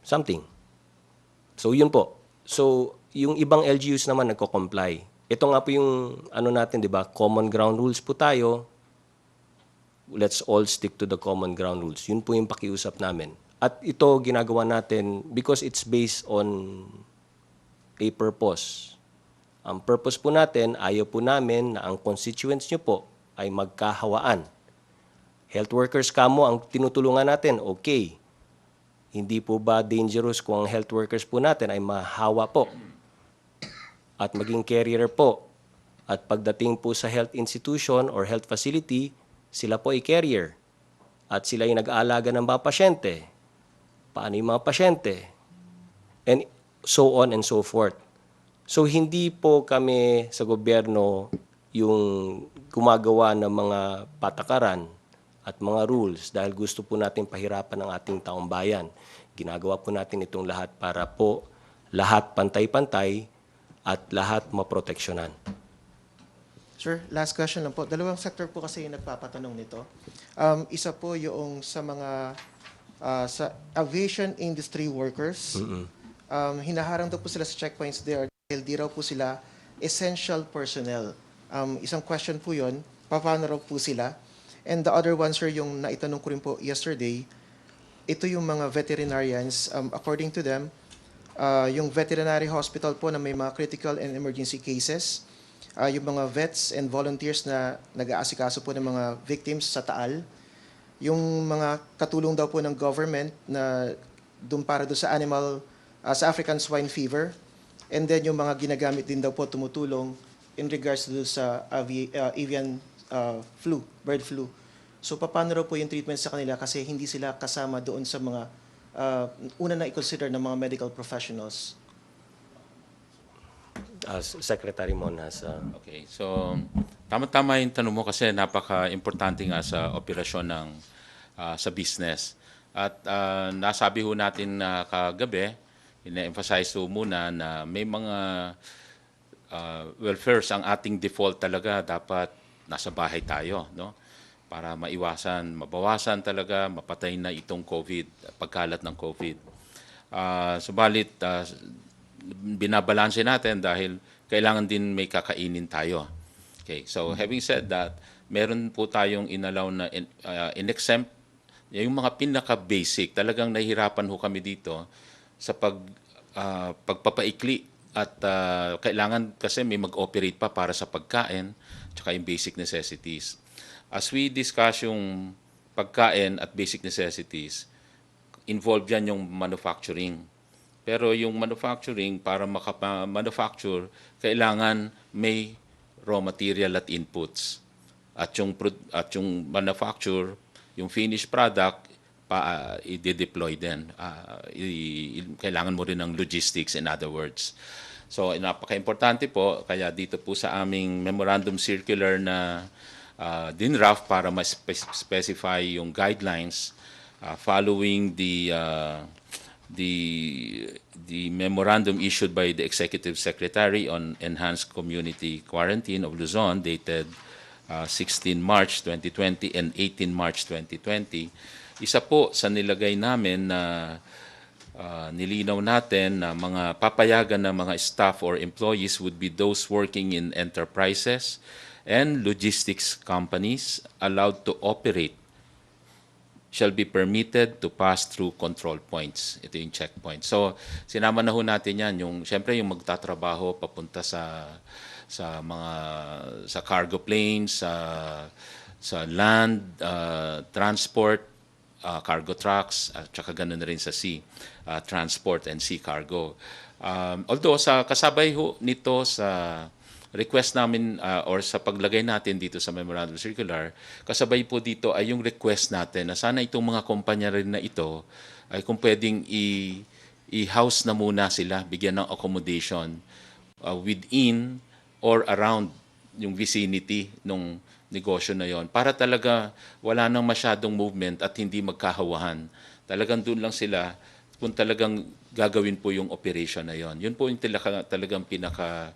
something. So yun po. So yung ibang LGUs naman nagko-comply. Ito nga po yung natin, di ba? Common ground rules po tayo. Let's all stick to the common ground rules. Yun po yung pakiusap namin. At ito ginagawa natin because it's based on a purpose. Ang purpose po natin, ayaw po namin na ang constituents nyo po ay magkahawaan. Health workers kamo ang tinutulungan natin, okay. Hindi po ba dangerous kung ang health workers po natin ay mahawa po at maging carrier po? At pagdating po sa health institution or health facility, sila po ay carrier. At sila ay nag-aalaga ng mga pasyente. Paano yung mga pasyente? And so on and so forth. So hindi po kami sa gobyerno yung gumagawa ng mga patakaran at mga rules dahil gusto po natin pahirapan ang ating taong bayan. Ginagawa po natin itong lahat para po lahat pantay-pantay at lahat maproteksyonan. Sir, last question lang po. Dalawang sector po kasi yung nagpapatanong nito. Isa po yung sa mga sa aviation industry workers. Hinaharang daw po sila sa checkpoints there dahil di raw po sila essential personnel. Isang question po yun, paano raw po sila? And the other one, sir, yung naitanong ko rin po yesterday, ito yung mga veterinarians. According to them, yung veterinary hospital po na may mga critical and emergency cases, yung mga vets and volunteers na nag-aasikaso po ng mga victims sa Taal, yung mga katulong daw po ng government na doon para doon sa sa African swine fever, and then yung mga ginagamit din daw po tumutulong in regards to sa avian flu, bird flu. So paano raw po yung treatment sa kanila kasi hindi sila kasama doon sa mga una na i-consider ng mga medical professionals? Secretary Mon has... Okay, so tama-tama yung tanong mo kasi napaka-importante nga sa operasyon ng sa business. At nasabi ho natin kagabi, ina-emphasize ho muna na may mga well, first, ang ating default talaga dapat nasa bahay tayo, no? Para mabawasan talaga, mapatay na itong COVID, pagkalat ng COVID. Subalit, binabalanse natin dahil kailangan din may kakainin tayo. Okay, so having said that, meron po tayong inalaw na in-exempt, yung mga pinaka-basic, talagang nahihirapan ho kami dito sa pagpapaikli at kailangan kasi may mag-operate pa para sa pagkain tsaka yung basic necessities. As we discuss yung pagkain at basic necessities, involved yan yung manufacturing. Pero yung manufacturing, para maka-manufacture, kailangan may raw material at inputs. At yung manufacture, yung finished product, i-deploy din. Kailangan mo rin ng logistics, in other words. So, napaka-importante po, kaya dito po sa aming memorandum circular na dinraft para ma-specify yung guidelines following the memorandum issued by the Executive Secretary on Enhanced Community Quarantine of Luzon dated 16 March 2020 and 18 March 2020. Isa po sa nilagay namin na nilinaw natin na mga papayagan ng mga staff or employees would be those working in enterprises and logistics companies allowed to operate shall be permitted to pass through control points. Ito yung checkpoint. So, sinama na ho natin yan. Siyempre, yung magtatrabaho papunta sa cargo planes, sa land, transport, cargo trucks, at saka ganun na rin sa sea, transport and sea cargo. Although, kasabay ho nito sa request namin or sa paglagay natin dito sa Memorandum Circular, kasabay po dito ay yung request natin na sana itong mga kumpanya rin na ito ay kung pwedeng i-house na muna sila, bigyan ng accommodation within or around yung vicinity ng negosyo na yon para talaga wala nang masyadong movement at hindi magkahawahan. Talagang doon lang sila kung talagang gagawin po yung operation na yon. Yun po yung talagang pinaka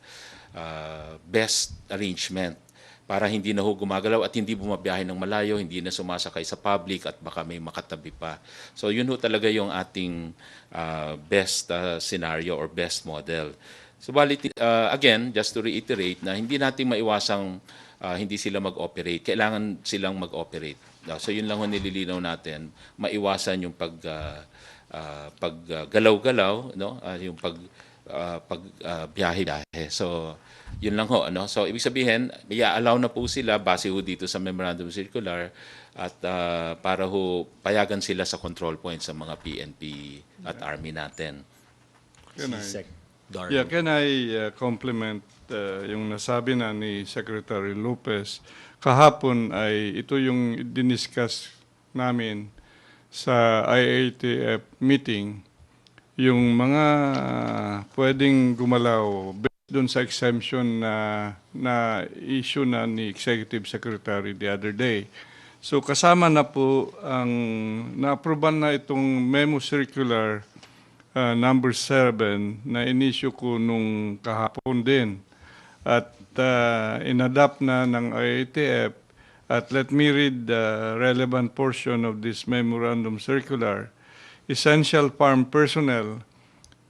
best arrangement para hindi na ho gumagalaw at hindi bumabiyahe ng malayo, hindi na sumasakay sa public at baka may makatabi pa. So yun ho talaga yung ating best scenario or best model. Subalit, again, just to reiterate na hindi natin maiwasang hindi sila mag-operate. Kailangan silang mag-operate. So yun lang ho nililinaw natin, maiwasan yung paggalaw-galaw, no? Yung pagbiyahe-biyahe. So, yun lang ho. Ano? So, ibig sabihin, i-allow na po sila base ho dito sa Memorandum Circular at para ho payagan sila sa control points sa mga PNP at Army natin. Can I compliment yung nasabi na ni Secretary Lopez? Kahapon ay ito yung diniscuss namin sa IATF meeting, yung mga pwedeng gumalaw based doon sa exemption na issue na ni Executive Secretary the other day. So kasama na po ang na-approvean na itong memo circular number 7 na in-issue ko nung kahapon din. At in-adapt na ng IATF. At let me read the relevant portion of this memorandum circular. Essential farm personnel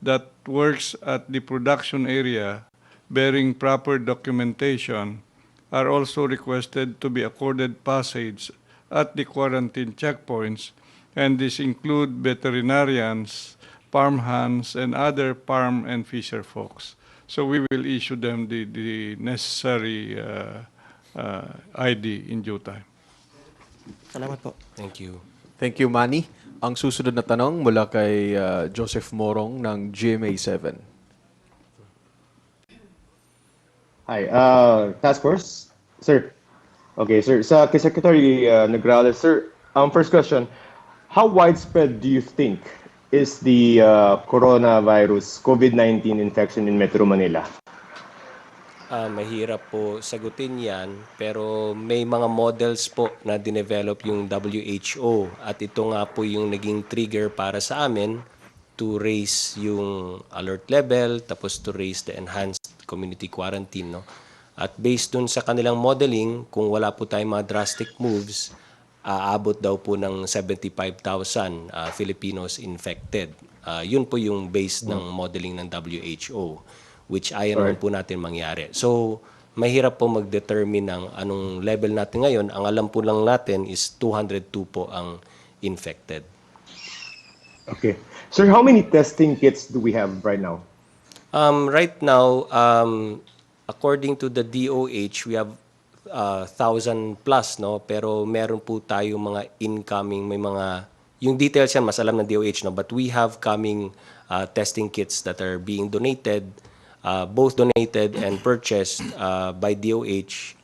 that works at the production area bearing proper documentation are also requested to be accorded passage at the quarantine checkpoints, and this include veterinarians, farmhands, and other farm and fisher folks. So we will issue them the necessary ID in due time. Salamat po. Thank you. Thank you, Manny. Ang susunod na tanong mula kay Joseph Morong ng GMA7. Hi, Task Force? Sir. Okay, sir. Sa kay Secretary Nograles, sir, first question, how widespread do you think is the coronavirus COVID-19 infection in Metro Manila? Mahirap po sagutin yan, pero may mga models po na dinevelop yung WHO at ito nga po yung naging trigger para sa amin to raise yung alert level tapos to raise the enhanced community quarantine, no? At based dun sa kanilang modeling, kung wala po tayong mga drastic moves, aabot daw po ng 75,000 Filipinos infected. Yun po yung based ng modeling ng WHO, which ayaw naman po natin mangyari. So, mahirap po mag-determine ng anong level natin ngayon. Ang alam po lang natin is 202 po ang infected. Okay. Sir, how many testing kits do we have right now? Right now, according to the DOH, we have 1,000 plus, no? Pero meron po tayo mga incoming, may mga, yung details yan, mas alam ng DOH, no? But we have coming testing kits that are being donated, both donated and purchased by DOH.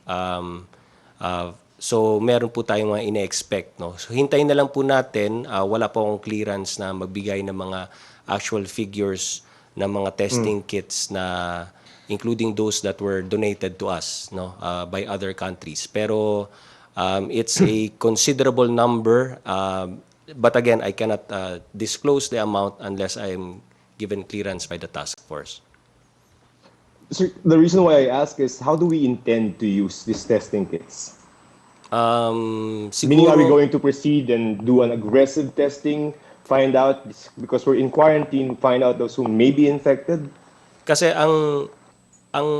So meron po tayong mga ine-expect, no? So hintayin na lang po natin, wala po akong clearance na magbigay ng mga actual figures ng mga testing kits na including those that were donated to us, no, by other countries. Pero it's a considerable number, but again, I cannot disclose the amount unless I am given clearance by the task force. Sir, the reason why I ask is, how do we intend to use these testing kits? Meaning, are we going to proceed and do an aggressive testing, find out, because we're in quarantine, find out those who may be infected? Kasi ang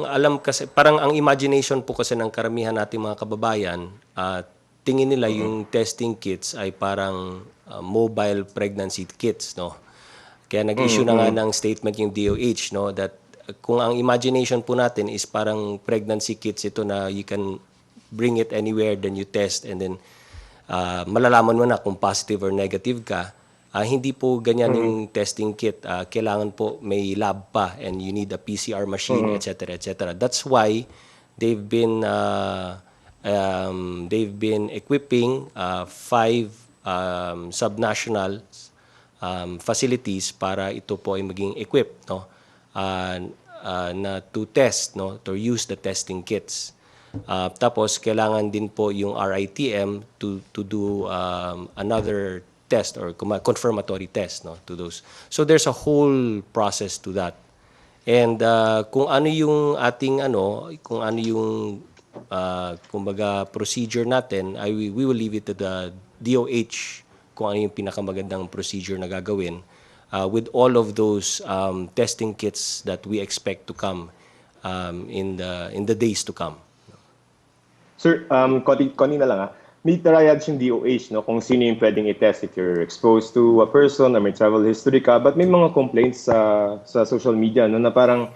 alam kasi, parang ang imagination po kasi ng karamihan nating mga kababayan, tingin nila yung testing kits ay parang mobile pregnancy kits, no? Kaya nag-issue na nga ng statement yung DOH, no, that kung ang imagination po natin is parang pregnancy kits ito na you can bring it anywhere, then you test, and then malalaman mo na kung positive or negative ka. Hindi po ganyan yung testing kit. Kailangan po may lab pa, and you need a PCR machine, etc., etc. That's why they've been equipping 5 subnational facilities para ito po ay maging equipped, no, na to test, no, to use the testing kits. Tapos kailangan din po yung RITM to do another test or confirmatory test, no, to those. So there's a whole process to that. And kung ano yung ating kung ano yung kumbaga procedure natin, we will leave it to the DOH kung ano yung pinakamagandang procedure na gagawin with all of those testing kits that we expect to come in the days to come. Sir, konti na lang may triage yung DOH, no, kung sino yung pwedeng i-test if you're exposed to a person or may travel history ka. But may mga complaints sa social media, no, na parang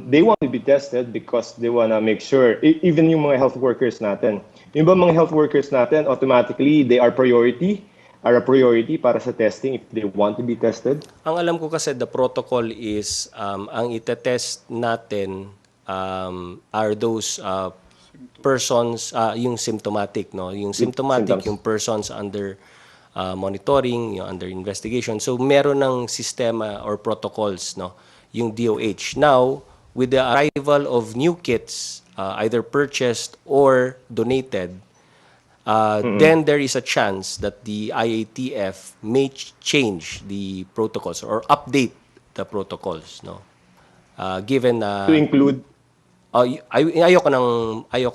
they want to be tested because they want to make sure, even yung mga health workers natin. Yung ba mga health workers natin, automatically, they are a priority para sa testing if they want to be tested? Ang alam ko kasi, the protocol is, ang itetest natin are those persons, yung symptomatic, no? Yung symptomatic, yung persons under monitoring, yung under investigation. So meron ng sistema or protocols, no, yung DOH. Now, with the arrival of new kits, either purchased or donated, then there is a chance that the IATF may change the protocols or update the protocols, no? Given to include ayoko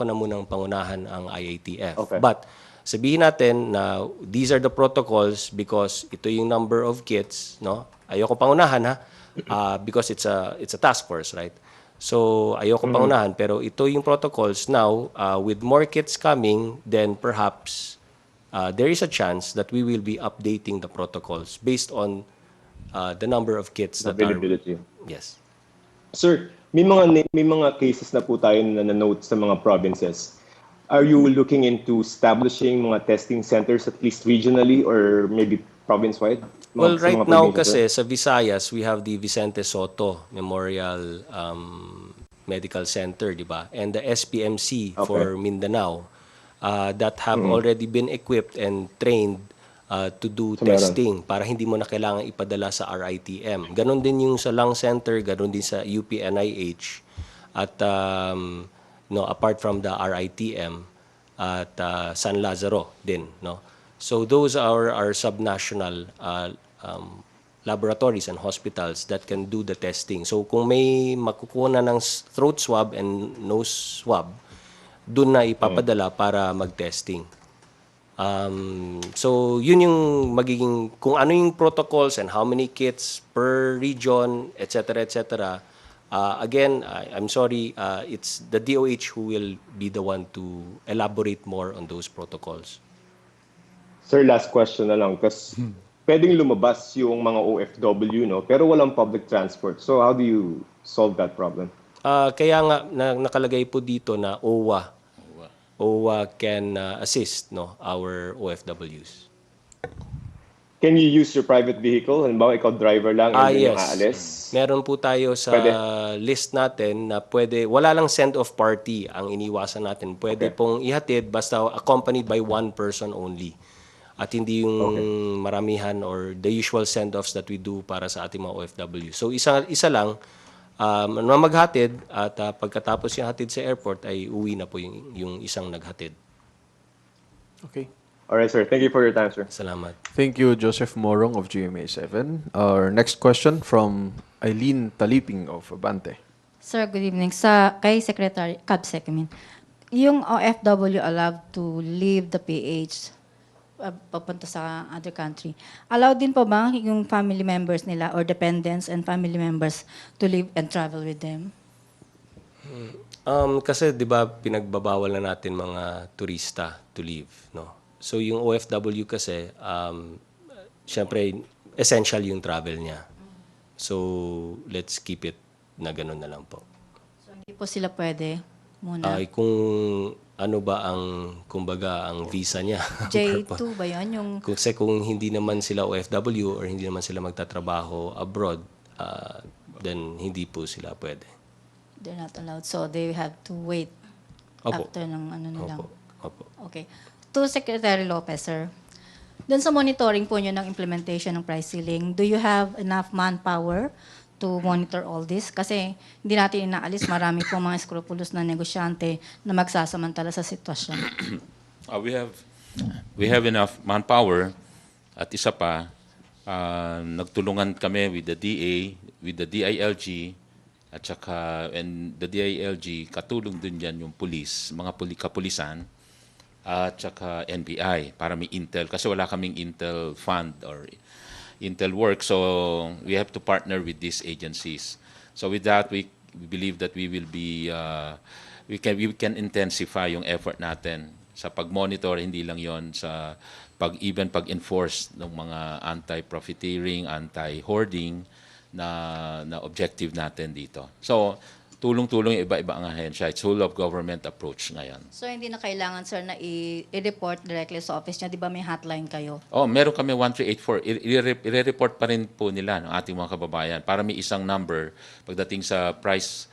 na munang pangunahan ang IATF. Okay. But sabihin natin na these are the protocols because ito yung number of kits, no? Ayoko pangunahan because it's a task force, right? So ayoko pangunahan, pero ito yung protocols now. With more kits coming, then perhaps there is a chance that we will be updating the protocols based on the number of kits that availability. Yes. Sir, may mga cases na po tayo na note sa mga provinces. Are you looking into establishing mga testing centers at least regionally or maybe province-wide? Well, right now kasi sa Visayas, we have the Vicente Soto Memorial Medical Center, di ba? And the SPMC for Mindanao that have already been equipped and trained to do testing para hindi mo na kailangan ipadala sa RITM. Ganon din yung sa Lung Center, ganon din sa UPNIH at apart from the RITM at San Lazaro din, no. So those are our subnational laboratories and hospitals that can do the testing. So kung may makukuha na ng throat swab and nose swab, doon na ipapadala para mag-testing. So yun yung magiging, kung ano yung protocols and how many kits per region, etc., etc. Again, I'm sorry, it's the DOH who will be the one to elaborate more on those protocols. Sir, last question na lang. Kasi pwedeng lumabas yung mga OFW, no? Pero walang public transport. So how do you solve that problem? Kaya nga nakalagay po dito na OWA can assist our OFWs. Can you use your private vehicle? Halimbawa, ikaw driver lang and then yung aalis? Meron po tayo sa list natin na pwede, wala lang send-off party ang iniwasan natin. Pwede pong ihatid basta accompanied by one person only. At hindi yung maramihan or the usual send-offs that we do para sa ating mga OFW. So isa lang, na maghatid at pagkatapos yung hatid sa airport ay uwi na po yung isang naghatid. Okay. Alright, sir. Thank you for your time, sir. Salamat. Thank you, Joseph Morong of GMA7. Our next question from Eileen Taliping of Abante. Sir, good evening. Kay Secretary, CABSEC, yung OFW allowed to leave the PH papunta sa other country, allowed din po ba yung family members nila or dependents and family members to live and travel with them? Kasi 'di ba pinagbabawal na natin mga turista to leave, no? So yung OFW kasi syempre essential yung travel niya. So let's keep it na ganun na lang po. So hindi po sila pwede muna. Ay kung ano ba ang kumbaga ang visa niya? J2 ba 'yan yung Kasi kung hindi naman sila OFW or hindi naman sila magtatrabaho abroad, then hindi po sila pwede. they're not allowed. So they have to wait after ng ano na lang. Opo. Okay. To Secretary Lopez, sir. Doon sa monitoring po nyo ng implementation ng price ceiling, do you have enough manpower to monitor all this? Kasi hindi natin inaalis, marami pong mga scrupulous na negosyante na magsasamantala sa sitwasyon. We have enough manpower at isa pa, nagtulungan kami with the DA, with the DILG, at saka, and the DILG, katulong din dyan yung police, mga kapulisan, at saka NBI para may intel kasi wala kaming intel fund or intel work, so we have to partner with these agencies. So with that, we believe that we will be we can intensify yung effort natin sa pag-monitor, hindi lang yon sa pag-enforce ng mga anti-profiteering, anti-hoarding na objective natin dito. So tulong-tulong iba-iba ang ahensya. It's whole of government approach ngayon. So hindi na kailangan, sir, na i-report directly sa office niya. Di ba may hotline kayo? Oh, meron kami 1384. I-report pa rin po nila ng ating mga kababayan para may isang number pagdating sa price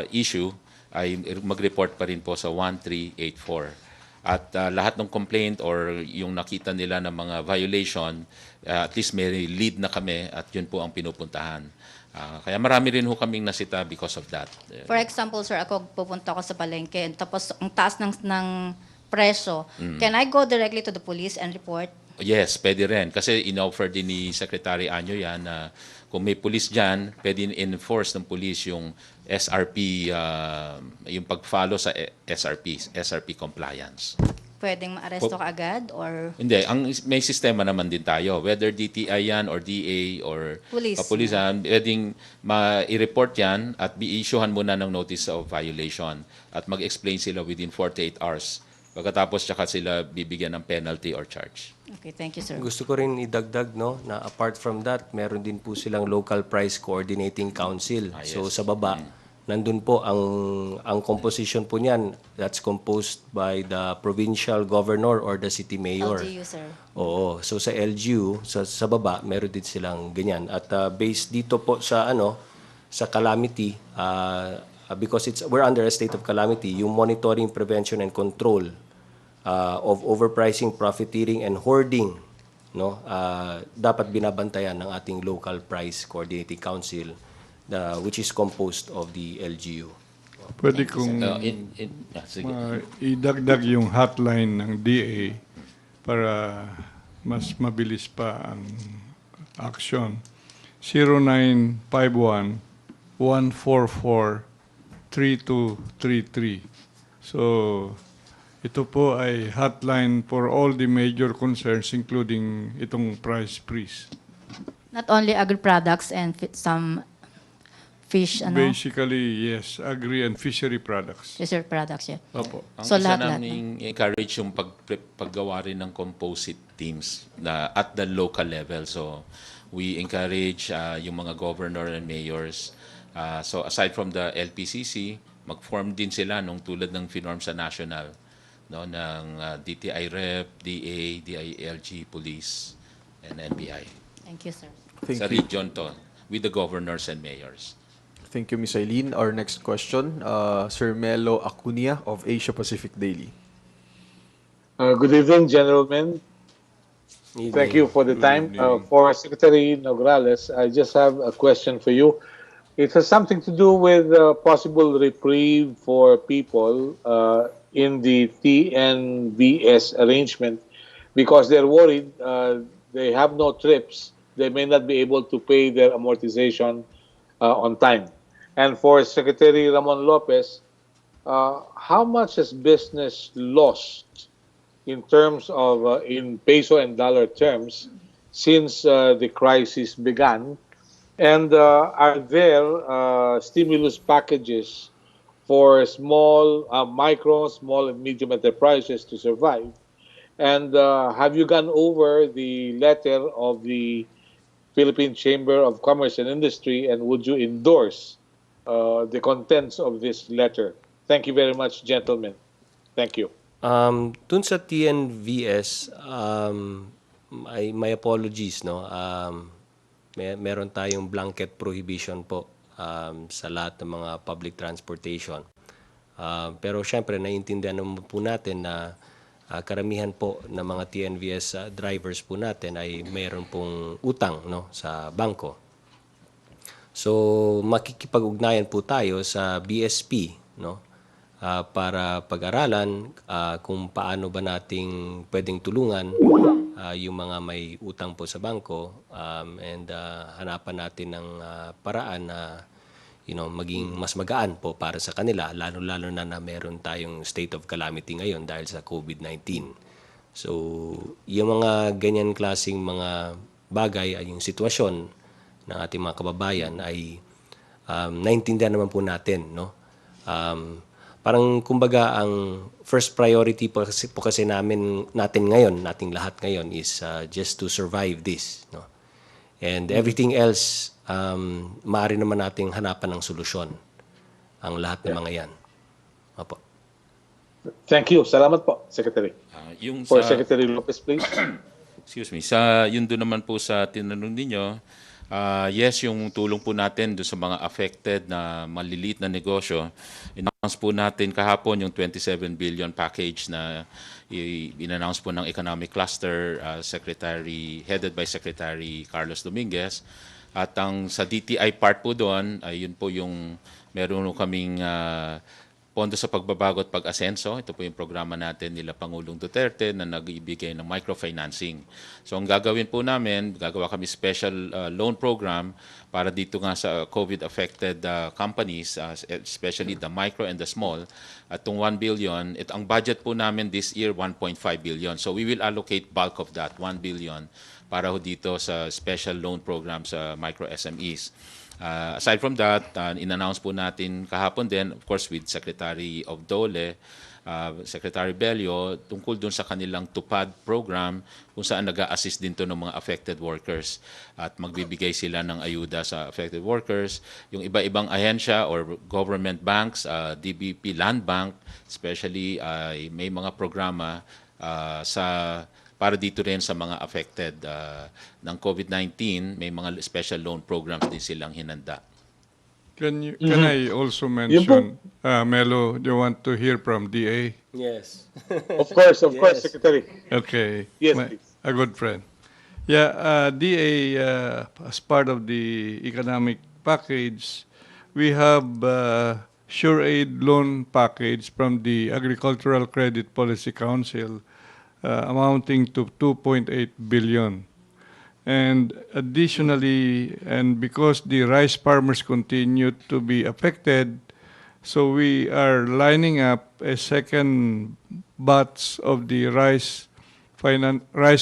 issue ay mag-report pa rin po sa 1384. At lahat ng complaint or yung nakita nila ng mga violation, at least may lead na kami at yun po ang pinupuntahan. Kaya marami rin ho kaming nasita because of that. For example, sir, ako pupunta ako sa palengke tapos ang taas ng presyo. Can I go directly to the police and report? Yes, pwede rin. Kasi in-offer din ni Secretary Anyo yan na kung may police dyan, pwede in-enforce ng police yung SRP, yung pag-follow sa SRP compliance. Pwedeng ma-aresto ka agad or Hindi, may sistema naman din tayo. Whether DTI yan or DA or kapulisan, pwedeng i-report yan at i-issuehan muna ng notice of violation at mag-explain sila within 48 hours. Pagkatapos tsaka sila bibigyan ng penalty or charge. Okay, thank you, sir. Gusto ko rin idagdag na apart from that, meron din po silang local price coordinating council. Yes. So sa baba, nandun po ang composition po niyan, that's composed by the provincial governor or the city mayor. LGU, sir. Oo. So sa LGU, sa baba, meron din silang ganyan. At based dito po sa sa calamity, because we're under a state of calamity, yung monitoring, prevention, and control of overpricing, profiteering, and hoarding, dapat binabantayan ng ating local price coordinating council, which is composed of the LGU. Pwede kong idagdag yung hotline ng DA para mas mabilis pa ang action. 0951 144 3233. So, ito po ay hotline for all the major concerns including itong price freeze. Not only agri-products and some fish, Basically, yes, agri and fishery products. fisher products, yeah. Opo. Ang So, isa lahat-lahat naming encourage yung paggawa rin ng composite teams na at the local level. So we encourage yung mga governor and mayors. So aside from the LPCC, mag-form din sila nung tulad ng FINORM sa national, no, ng DTI Rep, DA, DILG, Police, and NBI. Thank you, sir. Sa region to, with the governors and mayors. Thank you, Ms. Eileen. Our next question, Sir Melo Acuña of Asia Pacific Daily. Good evening, gentlemen. Thank you for the time. For Secretary Nograles, I just have a question for you. It has something to do with possible reprieve for people in the TNVS arrangement because they're worried they have no trips. They may not be able to pay their amortization on time. And for Secretary Ramon Lopez, how much has business lost in terms of in peso and dollar terms since the crisis began? And are there stimulus packages for micro, small, and medium enterprises to survive? And have you gone over the letter of the Philippine Chamber of Commerce and Industry, and would you endorse the contents of this letter? Thank you very much, gentlemen. Thank you. Dun sa TNVS, my apologies, no. Meron tayong blanket prohibition po sa lahat ng mga public transportation. Pero syempre, naiintindihan naman po natin na karamihan po ng mga TNVS drivers po natin ay mayroon pong utang, no, sa bangko. So makikipag-ugnayan po tayo sa BSP, no, para pag-aralan kung paano ba nating pwedeng tulungan yung mga may utang po sa bangko, and hanapan natin ng paraan na maging mas magaan po para sa kanila, lalo-lalo na meron tayong state of calamity ngayon dahil sa COVID-19. So, yung mga ganyan klaseng mga bagay ay yung sitwasyon ng ating mga kababayan ay naintindihan naman po natin, no? Parang kumbaga ang first priority po kasi natin ngayon, nating lahat ngayon is just to survive this, no? And everything else, maaari naman nating hanapan ng solusyon ang lahat ng mga yan. Opo. Thank you. Salamat po, Secretary. For Secretary Lopez, please. Excuse me. Yun doon naman po sa tinanong ninyo, yes, yung tulong po natin doon sa mga affected na maliliit na negosyo, in-announce po natin kahapon yung 27 billion package na in-announce po ng Economic Cluster Secretary, headed by Secretary Carlos Dominguez. At ang sa DTI part po doon, ay yun po yung meron kaming pondo sa pagbabago at pag-asenso. Ito po yung programa natin nila Pangulong Duterte na nag-ibigay ng microfinancing. So ang gagawin po namin, gagawa kami special loan program para dito nga sa COVID-affected companies, especially the micro and the small. At itong 1 billion, ang budget po namin this year, 1.5 billion. So we will allocate bulk of that, 1 billion, para ho dito sa special loan program sa micro SMEs. Aside from that, in-announce po natin kahapon din, of course, with Secretary of DOLE, Secretary Bello, tungkol dun sa kanilang tupad program kung saan nag-a-assist din to ng mga affected workers at magbibigay sila ng ayuda sa affected workers. Yung iba-ibang ahensya or government banks, DBP Land Bank, especially may mga programa para dito rin sa mga affected ng COVID-19, may mga special loan programs din silang hinanda. Can I also mention, Melo, do you want to hear from DA? Yes. Of course, Secretary. Okay. Yes, please. A good friend. Yeah, DA, as part of the economic package, we have Sure Aid loan package from the Agricultural Credit Policy Council, amounting to 2.8 billion. And additionally, and because the rice farmers continue to be affected, so we are lining up a second batch of the rice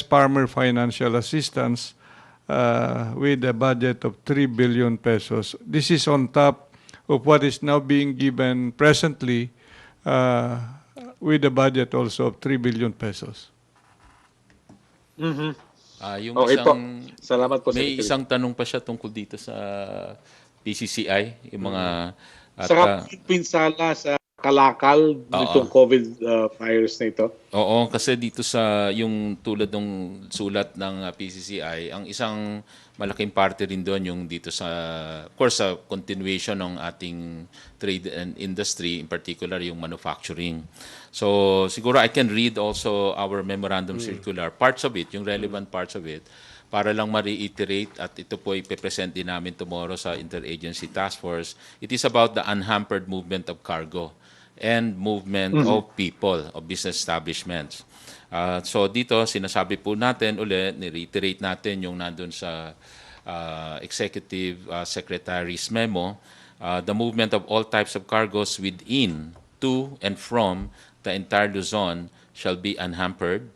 farmer financial assistance with a budget of 3 billion pesos. This is on top of what is now being given presently with a budget also of 3 billion pesos. Yung Okay po. isang, Salamat po, may Secretary. isang tanong pa siya tungkol dito sa PCCI, yung mga at Saka pinsala sa kalakal nitong COVID virus na ito. oo, kasi dito sa yung tulad ng sulat ng PCCI, ang isang malaking parte rin doon yung dito sa, of course, sa continuation ng ating trade and industry, in particular yung manufacturing. So siguro I can read also our memorandum circular, parts of it, yung relevant parts of it, para lang ma-reiterate at ito po ipe-present din namin tomorrow sa Interagency Task Force. It is about the unhampered movement of cargo and movement of people, of business establishments. So dito, sinasabi po natin ulit, ni-reiterate natin yung nandun sa Executive Secretary's memo, the movement of all types of cargos within, to, and from the entire Luzon shall be unhampered.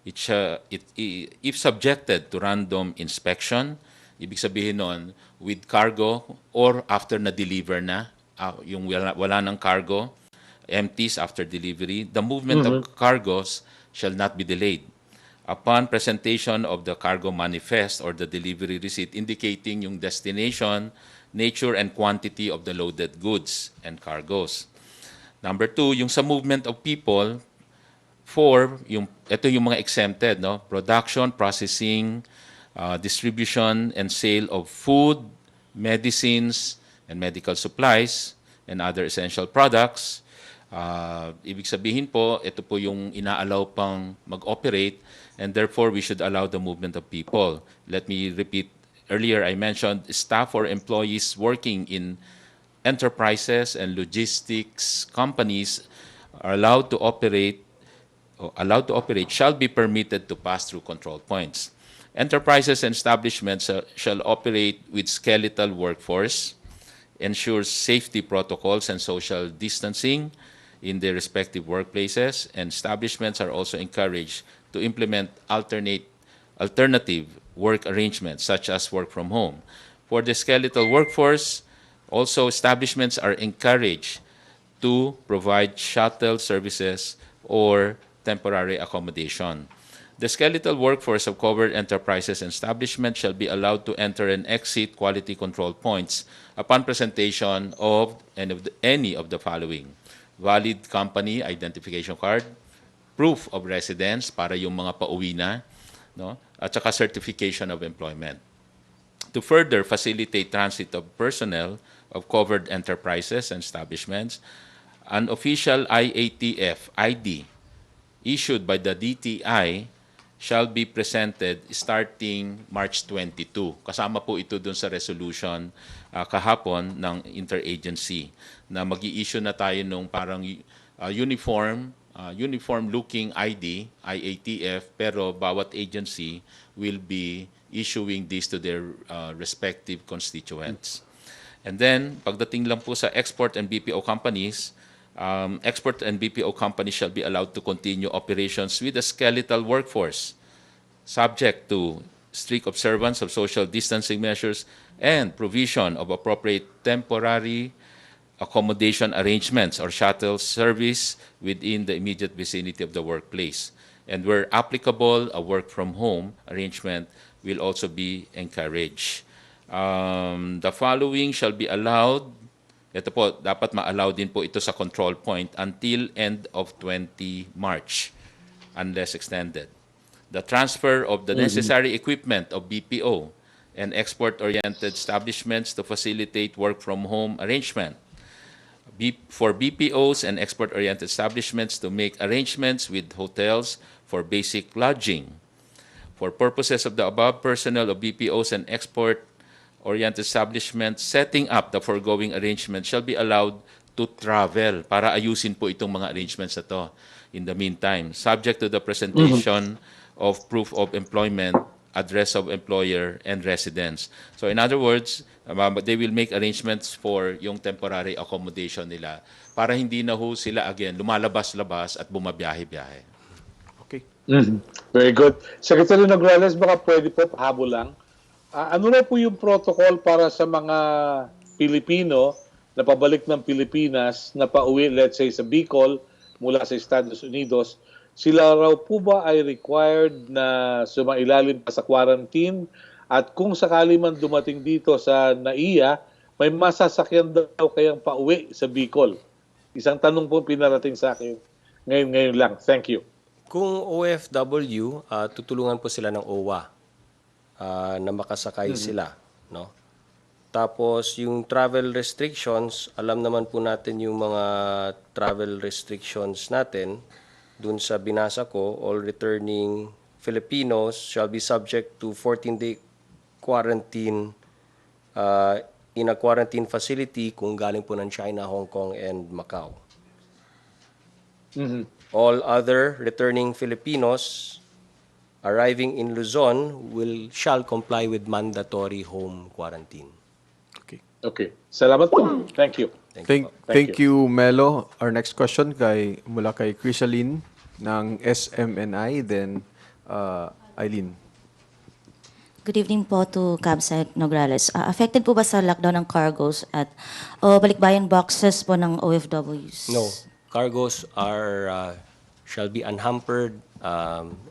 If subjected to random inspection, ibig sabihin nun, with cargo or after na-deliver na, yung wala ng cargo, empties after delivery, the movement of cargos shall not be delayed. Upon presentation of the cargo manifest or the delivery receipt indicating yung destination, nature, and quantity of the loaded goods and cargos. Number 2, yung sa movement of people, ito yung mga exempted, no? Production, processing, distribution, and sale of food, medicines, and medical supplies, and other essential products. Ibig sabihin po, ito po yung inaalaw pang mag-operate, and therefore we should allow the movement of people. Let me repeat, earlier I mentioned staff or employees working in enterprises and logistics companies are allowed to operate shall be permitted to pass through control points. Enterprises and establishments shall operate with skeletal workforce, ensure safety protocols and social distancing in their respective workplaces, and establishments are also encouraged to implement alternative work arrangements such as work from home. For the skeletal workforce, also establishments are encouraged to provide shuttle services or temporary accommodation. The skeletal workforce of covered enterprises and establishments shall be allowed to enter and exit quality control points upon presentation of any of the following: valid company identification card, proof of residence para yung mga pauwi na, no? At saka certification of employment. To further facilitate transit of personnel of covered enterprises and establishments, an official IATF ID issued by the DTI shall be presented starting March 22. Kasama po ito dun sa resolution kahapon ng interagency na mag-i-issue na tayo nung parang uniform-looking ID, IATF, pero bawat agency will be issuing this to their respective constituents. And then, pagdating lang po sa export and BPO companies, export and BPO companies shall be allowed to continue operations with a skeletal workforce, subject to strict observance of social distancing measures and provision of appropriate temporary accommodation arrangements or shuttle service within the immediate vicinity of the workplace. And where applicable, a work-from-home arrangement will also be encouraged. The following shall be allowed. Ito po, dapat ma-allow din po ito sa control point until end of 20 March, unless extended. The transfer of the necessary equipment of BPO and export-oriented establishments to facilitate work-from-home arrangement. For BPOs and export-oriented establishments to make arrangements with hotels for basic lodging. For purposes of the above, personnel of BPOs and export-oriented establishments setting up the foregoing arrangements shall be allowed to travel para ayusin po itong mga arrangements na to in the meantime, subject to the presentation of proof of employment address of employer and residence. So in other words, they will make arrangements for yung temporary accommodation nila para hindi na ho sila again lumalabas-labas at bumabiyahe-biyahe. Okay. Very good. Secretary Nograles, baka pwede po pahabol lang. Ano na po yung protocol para sa mga Pilipino na pabalik ng Pilipinas na pauwi, let's say, sa Bicol mula sa Estados Unidos? Sila raw po ba ay required na sumailalim pa sa quarantine? At kung sakali man dumating dito sa NAIA, may masasakyan daw kayang pauwi sa Bicol? Isang tanong po pinarating sa akin ngayon lang. Thank you. Kung OFW, tutulungan po sila ng OWA na makasakay sila, no? Tapos yung travel restrictions, alam naman po natin yung mga travel restrictions natin. Dun sa binasa ko, all returning Filipinos shall be subject to 14-day quarantine in a quarantine facility kung galing po ng China, Hong Kong, and Macau. All other returning Filipinos arriving in Luzon shall comply with mandatory home quarantine. Okay. Salamat po. Thank you. Thank you, Melo. Our next question mula kay Crisaline ng SMNI, then Eileen. Good evening po to Cabsec Nograles. Affected po ba sa lockdown ng cargos at balikbayan boxes po ng OFWs? No. Cargos shall be unhampered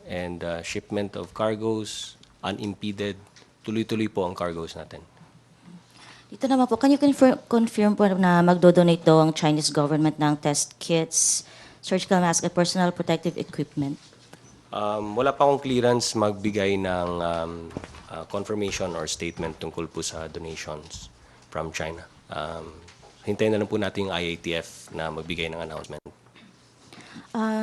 and shipment of cargos unimpeded. Tuloy-tuloy po ang cargos natin. Dito naman po, can you confirm po na magdo-donate daw ang Chinese government ng test kits, surgical mask at personal protective equipment? Wala pa akong clearance magbigay ng confirmation or statement tungkol po sa donations from China. Hintayin na lang po natin yung IATF na magbigay ng announcement.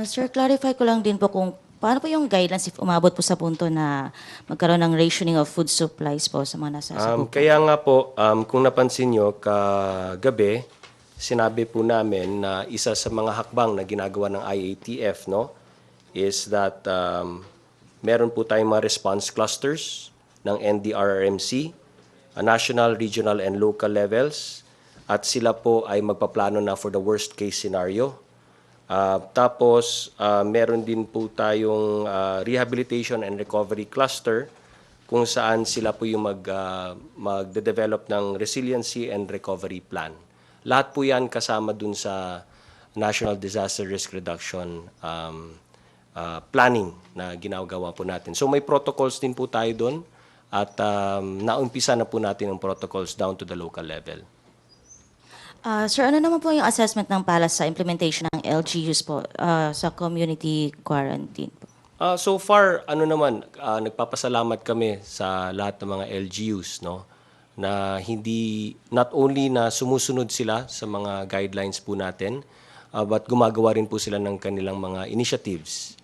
Sir, clarify ko lang din po kung paano po yung guidelines if umabot po sa punto na magkaroon ng rationing of food supplies po sa mga nasa Cebu? Kaya nga po, kung napansin nyo, kagabi, sinabi po namin na isa sa mga hakbang na ginagawa ng IATF, no, is that meron po tayong mga response clusters ng NDRRMC, national, regional, and local levels, at sila po ay magpaplano na for the worst case scenario. Tapos, meron din po tayong rehabilitation and recovery cluster kung saan sila po yung magde-develop ng resiliency and recovery plan. Lahat po yan kasama dun sa National Disaster Risk Reduction planning na ginagawa po natin. So may protocols din po tayo dun at naumpisa na po natin ang protocols down to the local level. Sir, ano naman po yung assessment ng PALAS sa implementation ng LGUs po sa community quarantine po? So far, nagpapasalamat kami sa lahat ng mga LGUs, no, na not only na sumusunod sila sa mga guidelines po natin, but gumagawa rin po sila ng kanilang mga initiatives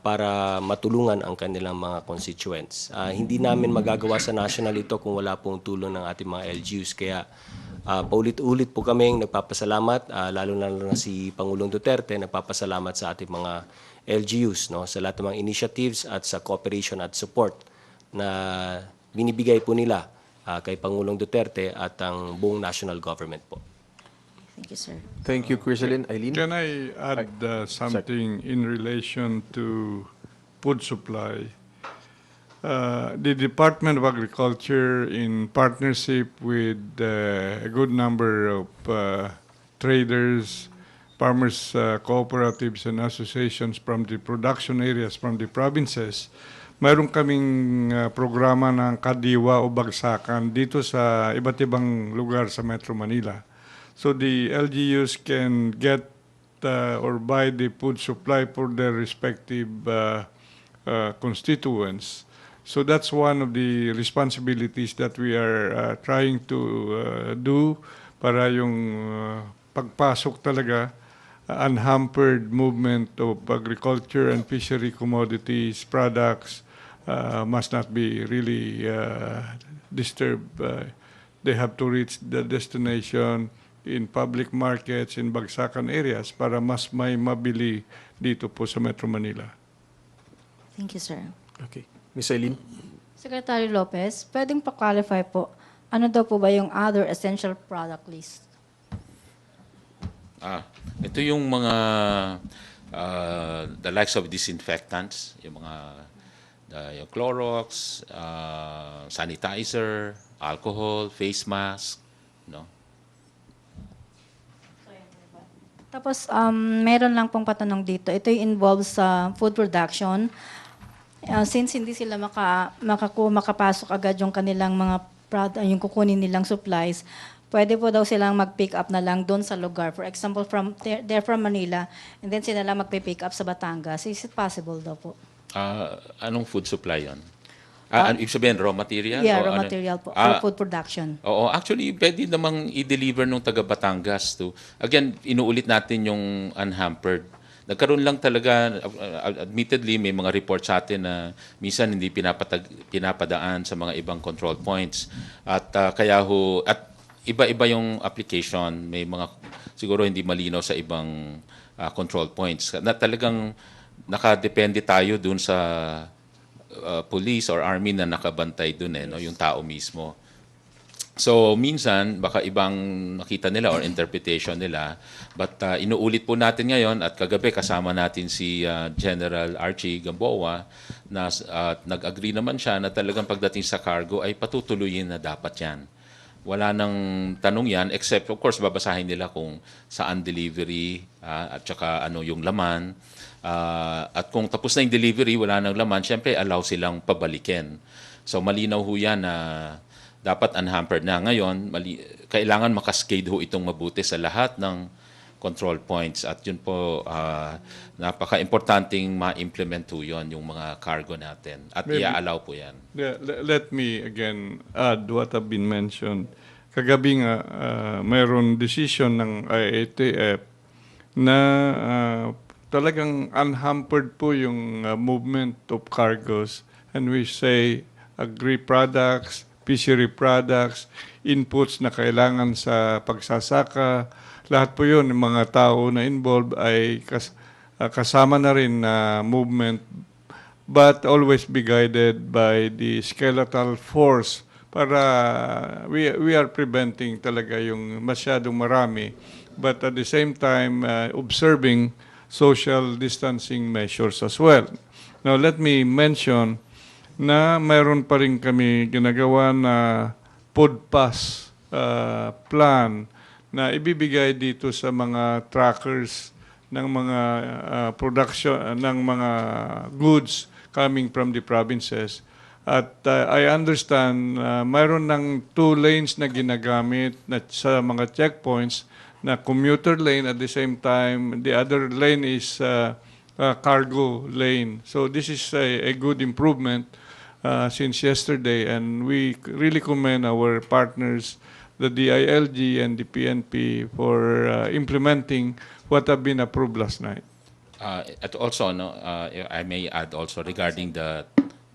para matulungan ang kanilang mga constituents. Hindi namin magagawa sa national ito kung wala pong tulong ng ating mga LGUs. Kaya paulit-ulit po kaming nagpapasalamat, lalo na si Pangulong Duterte, nagpapasalamat sa ating mga LGUs, no, sa lahat ng mga initiatives at sa cooperation at support na binibigay po nila kay Pangulong Duterte at ang buong national government po. Thank you, sir. Thank you, Crisaline. Eileen? Can I add something in relation to food supply? The Department of Agriculture, in partnership with a good number of traders, farmers, cooperatives, and associations from the production areas from the provinces, mayroon kaming programa ng kadiwa o bagsakan dito sa iba't ibang lugar sa Metro Manila. So the LGUs can get or buy the food supply for their respective constituents. So that's one of the responsibilities that we are trying to do para yung pagpasok talaga, unhampered movement of agriculture and fishery commodities, products must not be really disturbed. They have to reach the destination in public markets, in bagsakan areas para mas may mabili dito po sa Metro Manila. Thank you, sir. Okay. Ms. Eileen? Secretary Lopez, pwedeng pa-clarify po, ano daw po ba yung other essential product list? Ito yung mga the likes of disinfectants, yung mga yung Clorox, sanitizer, alcohol, face mask, no? Tapos, meron lang pong patanong dito. Ito yung involves sa food production. Since hindi sila makapasok agad yung kanilang mga yung kukunin nilang supplies, pwede po daw silang mag-pick up na lang doon sa lugar. For example, they're from Manila, and then sila lang mag-pick up sa Batangas. Is it possible daw po? Anong food supply yun? Ibig sabihin, raw material? Yeah, O raw ano? material po, for food production. Oo, actually, pwede namang i-deliver nung taga Batangas to. Again, inuulit natin yung unhampered. Nagkaroon lang talaga, admittedly, may mga report sa atin na minsan hindi pinapadaan sa mga ibang control points. At iba-iba yung application. May mga, siguro hindi malinaw sa ibang control points. Na talagang nakadepende tayo dun sa police or army na nakabantay dun no, yung tao mismo. So minsan baka ibang nakita nila or interpretation nila, but inuulit po natin ngayon at kagabi kasama natin si General Archie Gamboa na nag-agree naman siya na talagang pagdating sa cargo ay patutuloyin na dapat yan. Wala nang tanong yan except of course babasahin nila kung saan delivery at saka ano yung laman. At kung tapos na yung delivery, wala nang laman, syempre allow silang pabalikin. So malinaw ho yan na dapat unhampered na. Ngayon, kailangan makaskade ho itong mabuti sa lahat ng control points. At yun po, napaka-importanting ma-implement ho yun, yung mga cargo natin. At i-allow po yan. Let me again add what have been mentioned. Kagabi nga, mayroon decision ng IATF na talagang unhampered po yung movement of cargos, and we say agri-products, fishery products, inputs na kailangan sa pagsasaka, lahat po yun, yung mga tao na involved ay kasama na rin na movement, but always be guided by the skeletal force para we are preventing talaga yung masyadong marami, but at the same time observing social distancing measures as well. Now, let me mention na mayroon pa rin kami ginagawa na food pass plan na ibibigay dito sa mga trackers ng mga production ng mga goods coming from the provinces. At I understand mayroon ng 2 lanes na ginagamit sa mga checkpoints na commuter lane, at the same time the other lane is cargo lane. So this is a good improvement since yesterday, and we really commend our partners, the DILG and the PNP, for implementing what have been approved last night. At also, I may add also regarding the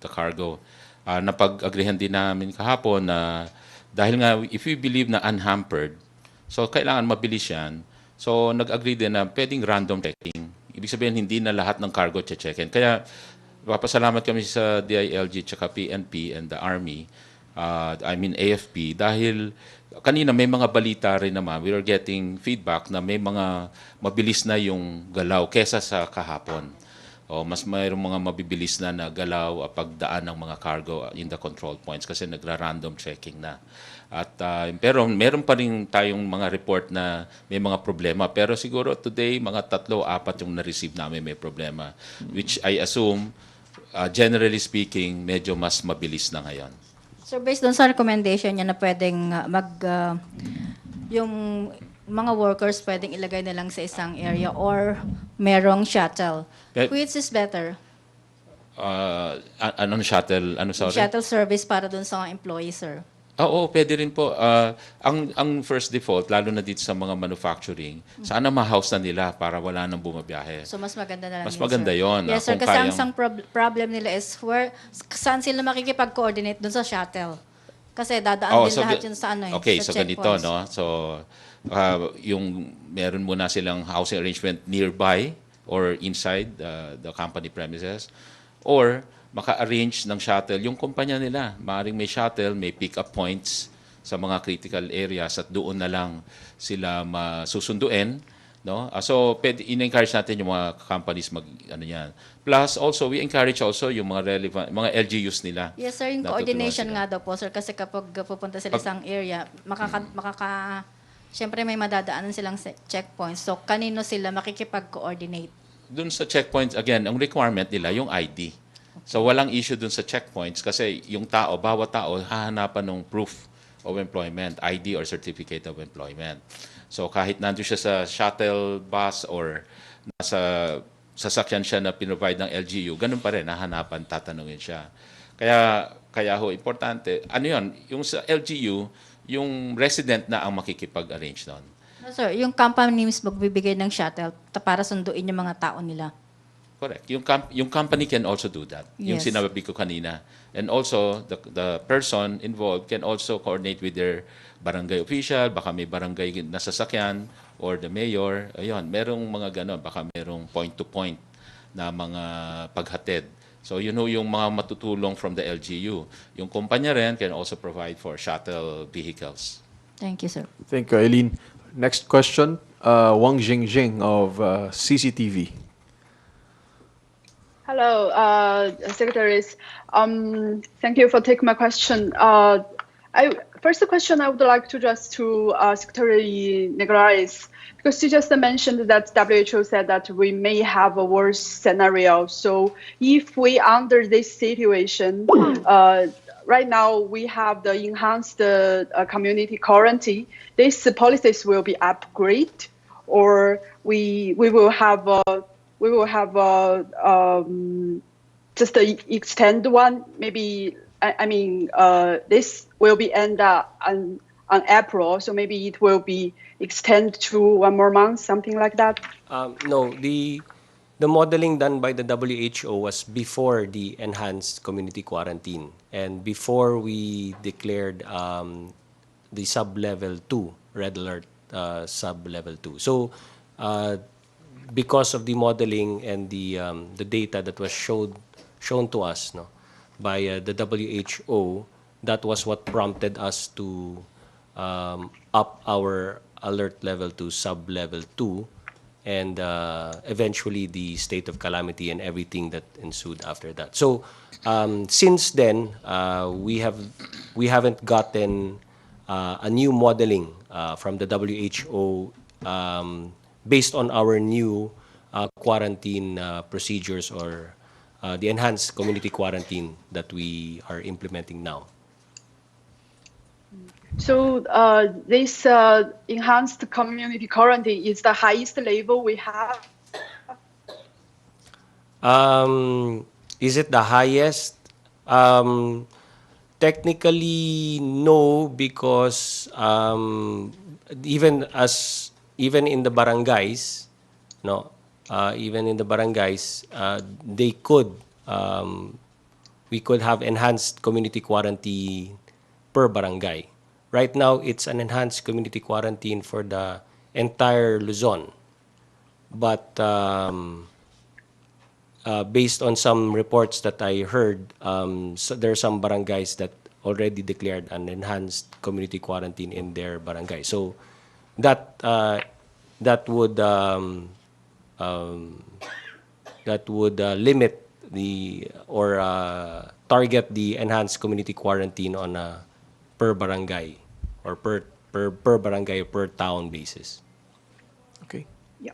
cargo, napag-agreehan din namin kahapon na dahil nga if we believe na unhampered, so kailangan mabilis yan. So nag-agree din na pwedeng random checking. Ibig sabihin hindi na lahat ng cargo che-checken. Kaya papasalamat kami sa DILG tsaka PNP and the Army, AFP, dahil kanina may mga balita rin naman. We are getting feedback na may mga mabilis na yung galaw kesa sa kahapon. Mas mayroong mga mabibilis na galaw pagdaan ng mga cargo in the control points kasi nagra-random checking na. At pero meron pa rin tayong mga report na may mga problema. Pero siguro today, mga 3-4 yung na-receive namin may problema. Which I assume, generally speaking, medyo mas mabilis na ngayon. So based on sa recommendation niya na pwedeng yung mga workers pwedeng ilagay na lang sa isang area or merong shuttle. Which is better? Anong shuttle? Ano, sorry? Shuttle service para dun sa mga employees, sir. Oo, pwede rin po. Ang first default, lalo na dito sa mga manufacturing, sana ma-house na nila para wala nang bumabiyahe. So mas maganda na lang Mas maganda yun. Yes, sir. Kasi ang isang problem nila is saan sila makikipag-coordinate dun sa shuttle. Kasi dadaan din lahat yun sa Okay, sa so ganito, no? So, yung meron muna silang housing arrangement nearby or inside the company premises, or maka-arrange ng shuttle yung kumpanya nila. Maaaring may shuttle, may pick-up points sa mga critical areas at doon na lang sila masusunduin. No? So, in-encourage natin yung mga companies ano yan. Plus, also, we encourage also yung mga relevant, mga LGUs nila. Yes, sir, yung na coordination tutulungan nga daw po, sir, kasi kapag pupunta sila sa isang area, siyempre may madadaanan silang checkpoints. So, kanino sila makikipag-coordinate? Dun sa checkpoints, again, ang requirement nila, yung ID. So, walang issue dun sa checkpoints kasi yung tao, bawat tao, hahanapan ng proof of employment, ID or certificate of employment. So, kahit nandun siya sa shuttle bus or nasa sasakyan siya na pinrovide ng LGU, ganun pa rin, hahanapan, tatanungin siya. Kaya ho, importante, ano yun, yung sa LGU, yung resident na ang makikipag-arrange doon. No, sir, yung company mismo magbibigay ng shuttle para sunduin yung mga tao nila. Correct. Yung company can also do that. Yung Yes. sinabi ko kanina. And also, the person involved can also coordinate with their barangay official, baka may barangay na sasakyan, or the mayor. Ayun, merong mga ganon. Baka merong point-to-point na mga paghatid. So, yung mga matutulong from the LGU. Yung kumpanya rin can also provide for shuttle vehicles. Thank you, sir. Thank you, Eileen. Next question, Wang Jingjing of CCTV. Hello, secretaries. Thank you for taking my question. First question I would like to address to Secretary Negraris, because you just mentioned that WHO said that we may have a worse scenario. So if we under this situation, right now we have the enhanced community quarantine. These policies will be upgraded, or we will have just extend one. Maybe this will be end on April, so maybe it will be extend to 1 more month, something like that. No, the modeling done by the WHO was before the enhanced community quarantine and before we declared the sub-level 2, red alert sub-level 2. So because of the modeling and the data that was shown to us by the WHO, that was what prompted us to up our alert level to sub-level 2, and eventually the state of calamity and everything that ensued after that. So since then, we haven't gotten a new modeling from the WHO based on our new quarantine procedures or the enhanced community quarantine that we are implementing now. So this enhanced community quarantine is the highest level we have. Is it the highest? Technically, no, because even in the barangays, they could we could have enhanced community quarantine per barangay. Right now, it's an enhanced community quarantine for the entire Luzon. But based on some reports that I heard, so there are some barangays that already declared an enhanced community quarantine in their barangay. So that would limit or target the enhanced community quarantine on a per barangay or per barangay or per town basis. Okay. Yeah.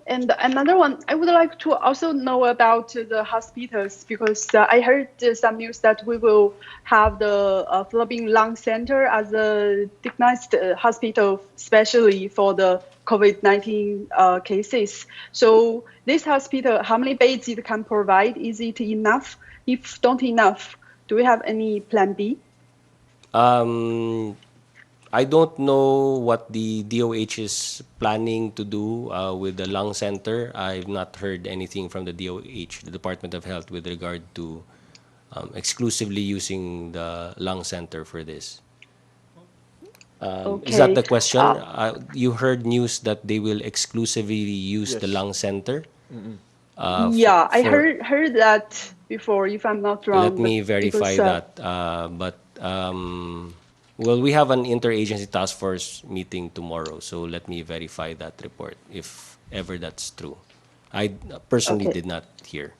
And another one, I would like to also know about the hospitals, because I heard some news that we will have the Philippine Lung Center as a diagnosed hospital, especially for the COVID-19 cases. So this hospital, how many beds it can provide? Is it enough? If not enough, do we have any plan B? I don't know what the DOH is planning to do with the lung center. I've not heard anything from the DOH, the Department of Health, with regard to exclusively using the lung center for this. Is that the question? You heard news that they will exclusively use the lung center? Yeah, I for- heard that before, if I'm not wrong. Let me but verify because, that. Well, we have an interagency task force meeting tomorrow, so let me verify that report if ever that's true. I personally Okay. did not hear.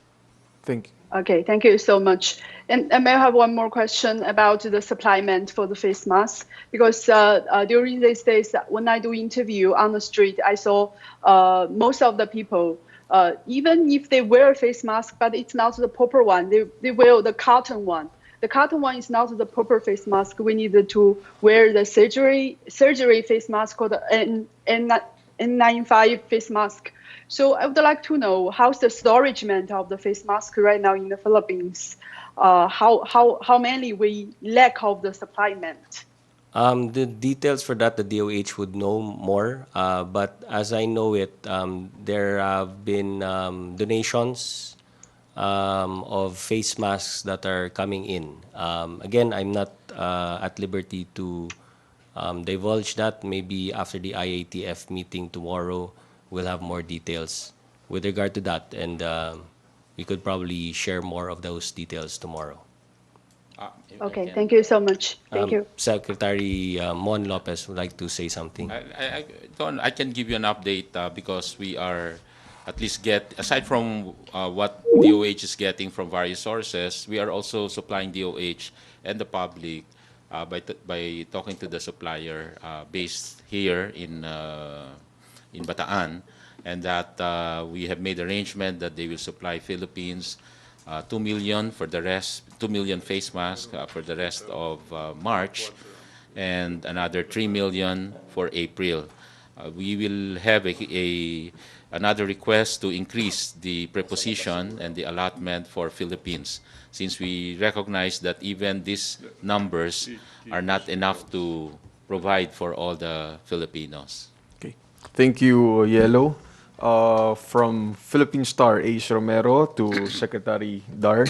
Thank you. Okay, thank you so much. And may I have one more question about the supplement for the face mask? Because during these days, when I do interview on the street, I saw most of the people, even if they wear a face mask, but it's not the proper one, they wear the cotton one. The cotton one is not the proper face mask. We need to wear the surgery face mask called N95 face mask. So I would like to know how's the storage of the face mask right now in the Philippines? How many we lack of the supplement? The details for that, the DOH would know more. But as I know it, there have been donations of face masks that are coming in. Again, I'm not at liberty to divulge that. Maybe after the IATF meeting tomorrow, we'll have more details with regard to that, and we could probably share more of those details tomorrow. Okay, thank you so much. Thank you. Secretary Mon Lopez would like to say something. I can give you an update because we are at least aside from what DOH is getting from various sources, we are also supplying DOH and the public by talking to the supplier based here in Bataan, and that we have made arrangement that they will supply Philippines 2 million for the rest, 2 million face masks for the rest of March, and another 3 million for April. We will have another request to increase the preposition and the allotment for Philippines, since we recognize that even these numbers are not enough to provide for all the Filipinos. Okay. Thank you, Yellow. From Philippine Star, Ace Romero to Secretary Dar,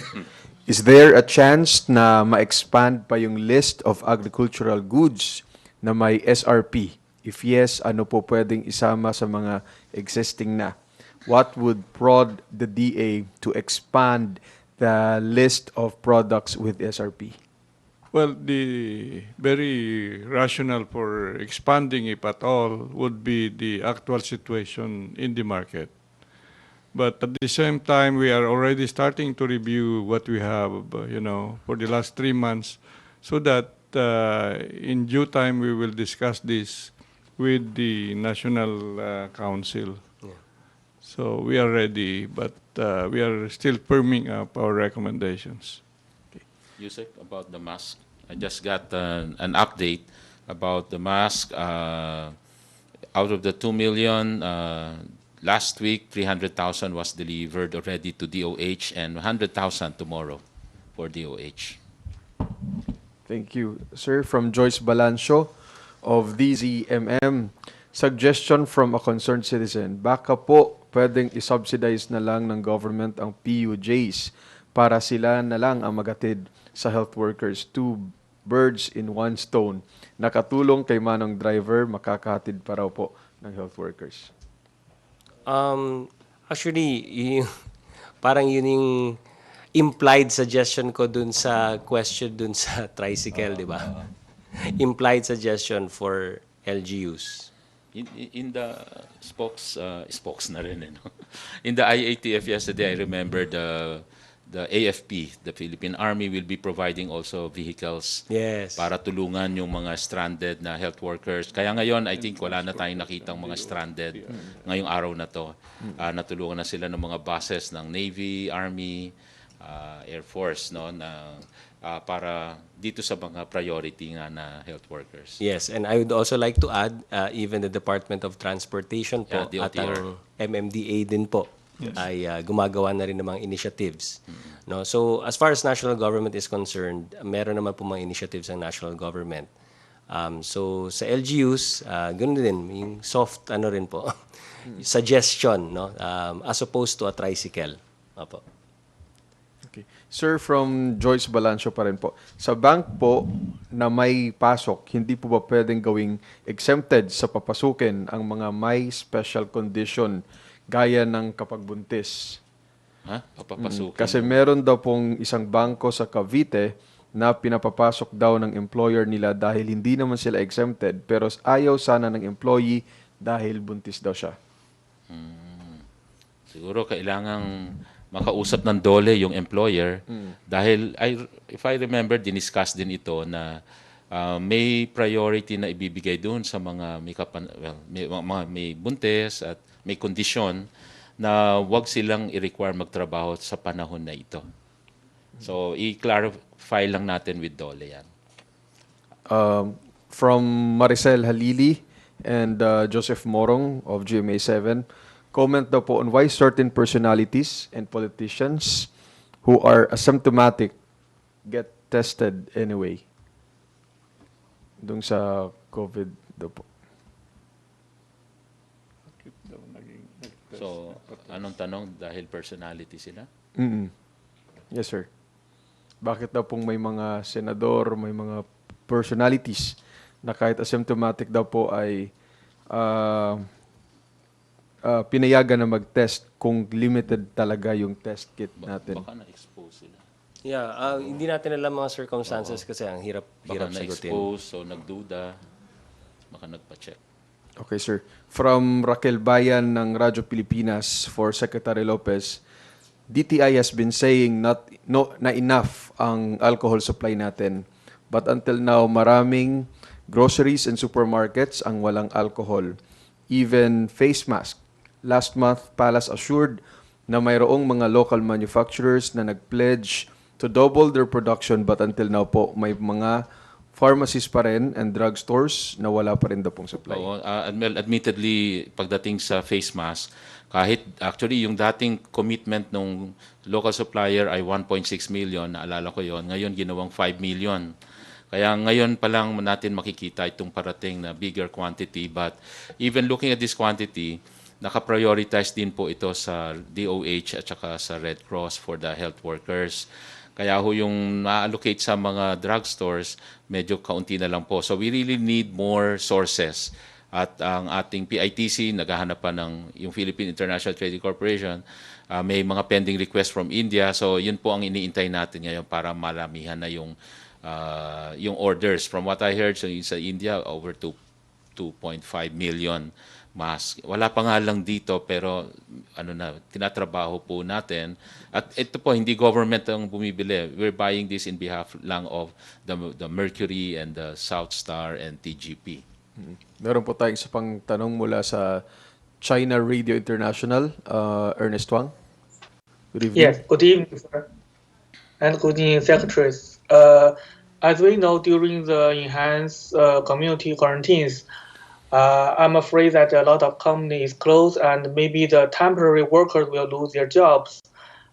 is there a chance na ma-expand pa yung list of agricultural goods na may SRP? If yes, ano po pwedeng isama sa mga existing na? What would prod the DA to expand the list of products with SRP? Well, the very rationale for expanding, if at all, would be the actual situation in the market. But at the same time, we are already starting to review what we have, for the last 3 months, so that in due time we will discuss this with the National Council. Yeah. So we are ready, but we are still firming up our recommendations. Yusek, about the mask, I just got an update about the mask. Out of the 2 million, last week 300,000 was delivered already to DOH and 100,000 tomorrow for DOH. Thank you. Sir, from Joyce Balancio of DZMM, suggestion from a concerned citizen, baka po pwedeng isubsidize na lang ng government ang PUJs para sila na lang ang magatid sa health workers. 2 birds in 1 stone. Nakatulong kay manong driver, makakahatid pa raw po ng health workers. Actually, parang yun yung implied suggestion ko dun sa question dun sa tricycle, di ba? Implied suggestion for LGUs. In the spokes na rin, no? In the IATF yesterday, I remember the AFP, the Philippine Army, will be providing also vehicles para tulungan yung mga stranded na health workers. Kaya ngayon, I think wala na tayong nakitang mga stranded ngayong araw na to. Natulungan na sila ng mga buses ng Navy, Army, Air Force, no, na para dito sa mga priority nga na health workers. Yes, and I would also like to add, even the Department of Transportation po at ang MMDA din po ay gumagawa na rin ng mga initiatives. No? So as far as national government is concerned, meron naman po mga initiatives ang national government. So sa LGUs, ganoon din, yung soft rin po, suggestion, no? As opposed to a tricycle. Opo. Okay. Sir, from Joyce Balancio pa rin po. Sa bank po na may pasok, hindi po ba pwedeng gawing exempted sa papasukin ang mga may special condition gaya ng kapag buntis? Papapasukin. Kasi meron daw pong isang bangko sa Cavite na pinapapasok daw ng employer nila dahil hindi naman sila exempted pero ayaw sana ng employee dahil buntis daw siya. Siguro kailangang makausap ng DOLE yung employer dahil if I remember, diniscuss din ito na may priority na ibibigay doon sa mga may buntis at may kondisyon na wag silang i-require magtrabaho sa panahon na ito. So, i-clarify lang natin with DOLE yan. From Maricel Halili and Joseph Morong of GMA7, comment daw po on why certain personalities and politicians who are asymptomatic get tested anyway. Dung sa COVID daw po. So, anong tanong? Dahil personality sila? Yes, sir. Bakit daw pong may mga senador, may mga personalities na kahit asymptomatic daw po ay pinayagan na mag-test kung limited talaga yung test kit natin? Baka na-expose sila. Yeah, hindi natin alam mga circumstances kasi ang hirap Baka sagutin. na-expose o nagduda, baka nagpa-check. Okay, sir. From Raquel Bayan ng Radyo Pilipinas for Secretary Lopez, DTI has been saying na enough ang alcohol supply natin. But until now, maraming groceries and supermarkets ang walang alcohol. Even face mask. Last month, Palace assured na mayroong mga local manufacturers na nag-pledge to double their production, but until now po, may mga pharmacies pa rin and drugstores na wala pa rin daw pong supply. Oo, admittedly, pagdating sa face mask, kahit actually yung dating commitment ng local supplier ay 1.6 million, naalala ko yon, ngayon ginawang 5 million. Kaya ngayon pa lang natin makikita itong parating na bigger quantity, but even looking at this quantity, naka-prioritize din po ito sa DOH at saka sa Red Cross for the health workers. Kaya ho yung na-allocate sa mga drugstores, medyo kaunti na lang po. So we really need more sources. At ang ating PITC, naghahanap pa ng yung Philippine International Trading Corporation, may mga pending request from India. So yun po ang iniintay natin ngayon para malamihan na yung orders. From what I heard, so sa India, over 2.5 million mask. Wala pa nga lang dito pero tinatrabaho po natin. At ito po, hindi government ang bumibili. We're buying this in behalf lang of the Mercury and the South Star and TGP. Meron po tayong isa pang tanong mula sa China Radio International, Ernest Wang. Good evening. Yes, good evening, sir. And good evening, secretaries. As we know, during the enhanced community quarantines, I'm afraid that a lot of companies close and maybe the temporary workers will lose their jobs.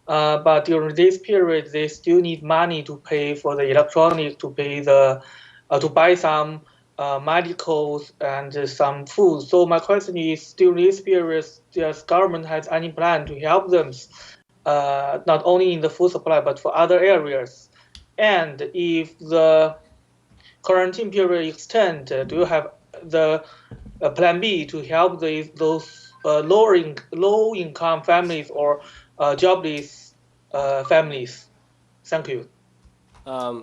But during this period, they still need money to pay for the electronics, to pay to buy some medicals and some food. So my question is, during this period, does government has any plan to help them, not only in the food supply but for other areas? And if the quarantine period extends, do you have the plan B to help those low-income families or jobless families? Thank you.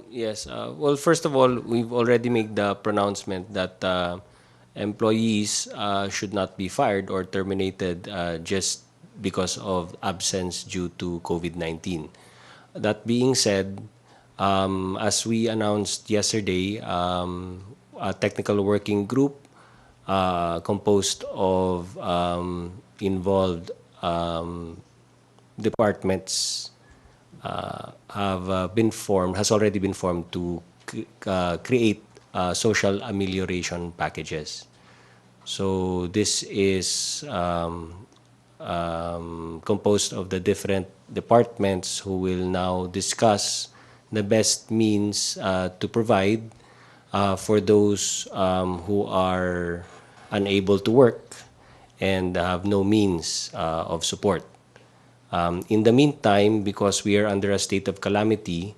Yes. Well, first of all, we've already made the pronouncement that employees should not be fired or terminated just because of absence due to COVID-19. That being said, as we announced yesterday, a technical working group composed of involved departments has already been formed to create social amelioration packages. So this is composed of the different departments who will now discuss the best means to provide for those who are unable to work and have no means of support. In the meantime, because we are under a state of calamity,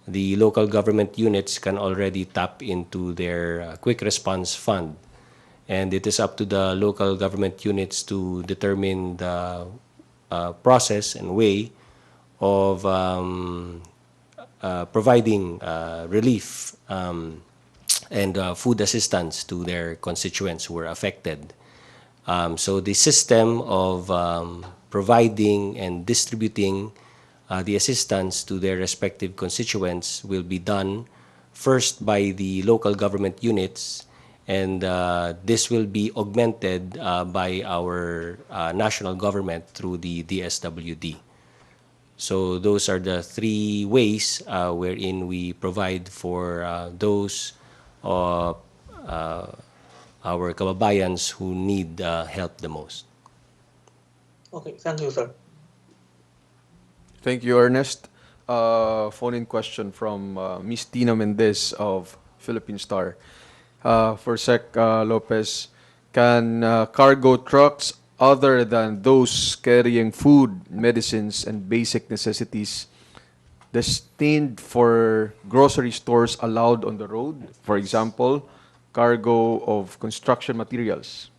the local government units can already tap into their quick response fund. And it is up to the local government units to determine the process and way of providing relief and food assistance to their constituents who were affected. So the system of providing and distributing the assistance to their respective constituents will be done first by the local government units, and this will be augmented by our national government through the DSWD. So those are the three ways wherein we provide for those our kababayans who need help the most. Okay, thank you, sir. Thank you, Ernest. Phone-in question from Miss Tina Mendez of Philippine Star. For Sec Lopez, can cargo trucks other than those carrying food, medicines, and basic necessities destined for grocery stores allowed on the road? For example, cargo of construction materials.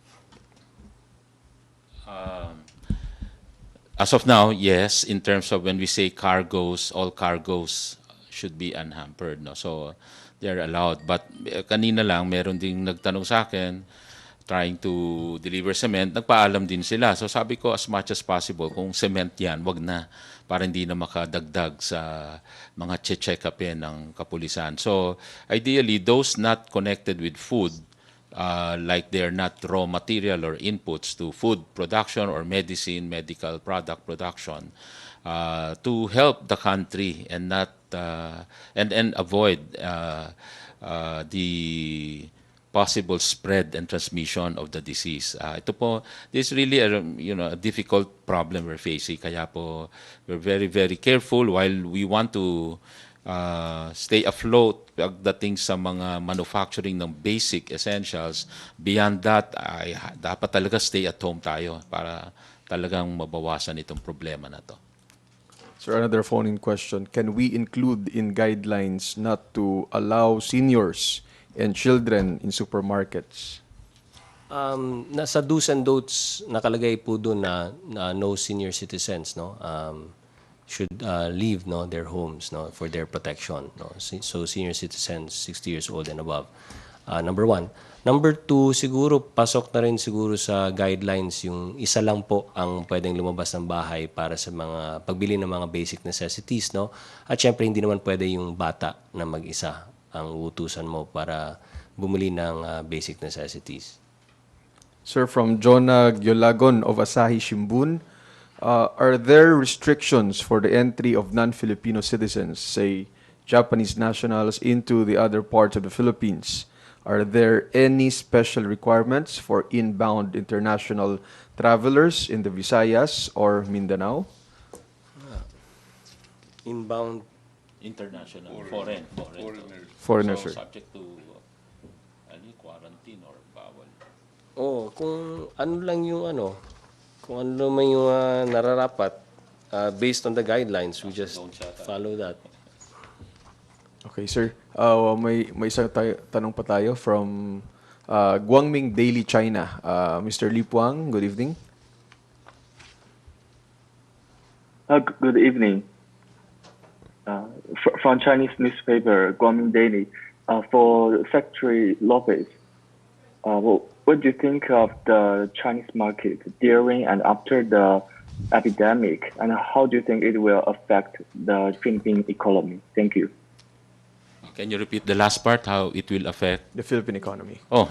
As of now, yes. In terms of when we say cargoes, all cargoes should be unhampered. No? So they're allowed. But kanina lang, meron ding nagtanong sa akin, trying to deliver cement, nagpaalam din sila. So sabi ko, as much as possible, kung cement yan, wag na. Para hindi na makadagdag sa mga check-upin ng kapulisan. So ideally, those not connected with food, like they're not raw material or inputs to food production or medicine, medical product production, to help the country and not and avoid the possible spread and transmission of the disease. Ito po, this is really a difficult problem we're facing. Kaya po, we're very, very careful while we want to stay afloat pagdating sa mga manufacturing ng basic essentials. Beyond that, dapat talaga stay at home tayo para talagang mabawasan itong problema na to. Sir, another phone-in question. Can we include in guidelines not to allow seniors and children in supermarkets? Nasa do's and don'ts nakalagay po doon na no senior citizens should leave their homes for their protection. So senior citizens 60 years old and above. Number one. Number two, siguro pasok na rin siguro sa guidelines yung isa lang po ang pwedeng lumabas ng bahay para sa mga pagbili ng mga basic necessities. At syempre hindi naman pwede yung bata na mag-isa ang utusan mo para bumili ng basic necessities. Sir, from Jonah Gyolagon of Asahi Shimbun, are there restrictions for the entry of non-Filipino citizens, say Japanese nationals, into the other parts of the Philippines? Are there any special requirements for inbound international travelers in the Visayas or Mindanao? Inbound international, Foreigners, so sir. subject to quarantine or bawal. Kung ano lang yung kung ano naman yung nararapat based on the guidelines, we just follow that. Okay, sir. May isang tanong pa tayo from Guangming Daily China. Mr. Li Puang, good evening. Good evening. From Chinese newspaper, Guangming Daily. For Secretary Lopez, what do you think of the Chinese market during and after the epidemic, and how do you think it will affect the Philippine economy? Thank you. Can you repeat the last part, how it will affect? The Philippine economy. Well,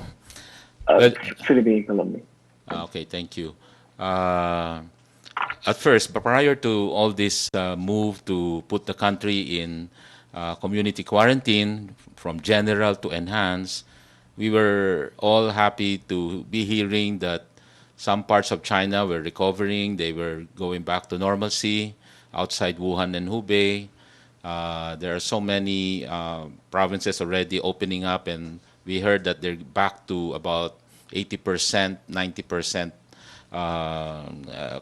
Philippine economy. Okay, thank you. At first, prior to all this move to put the country in community quarantine from general to enhanced, we were all happy to be hearing that some parts of China were recovering. They were going back to normalcy outside Wuhan and Hubei. There are so many provinces already opening up, and we heard that they're back to about 80%, 90%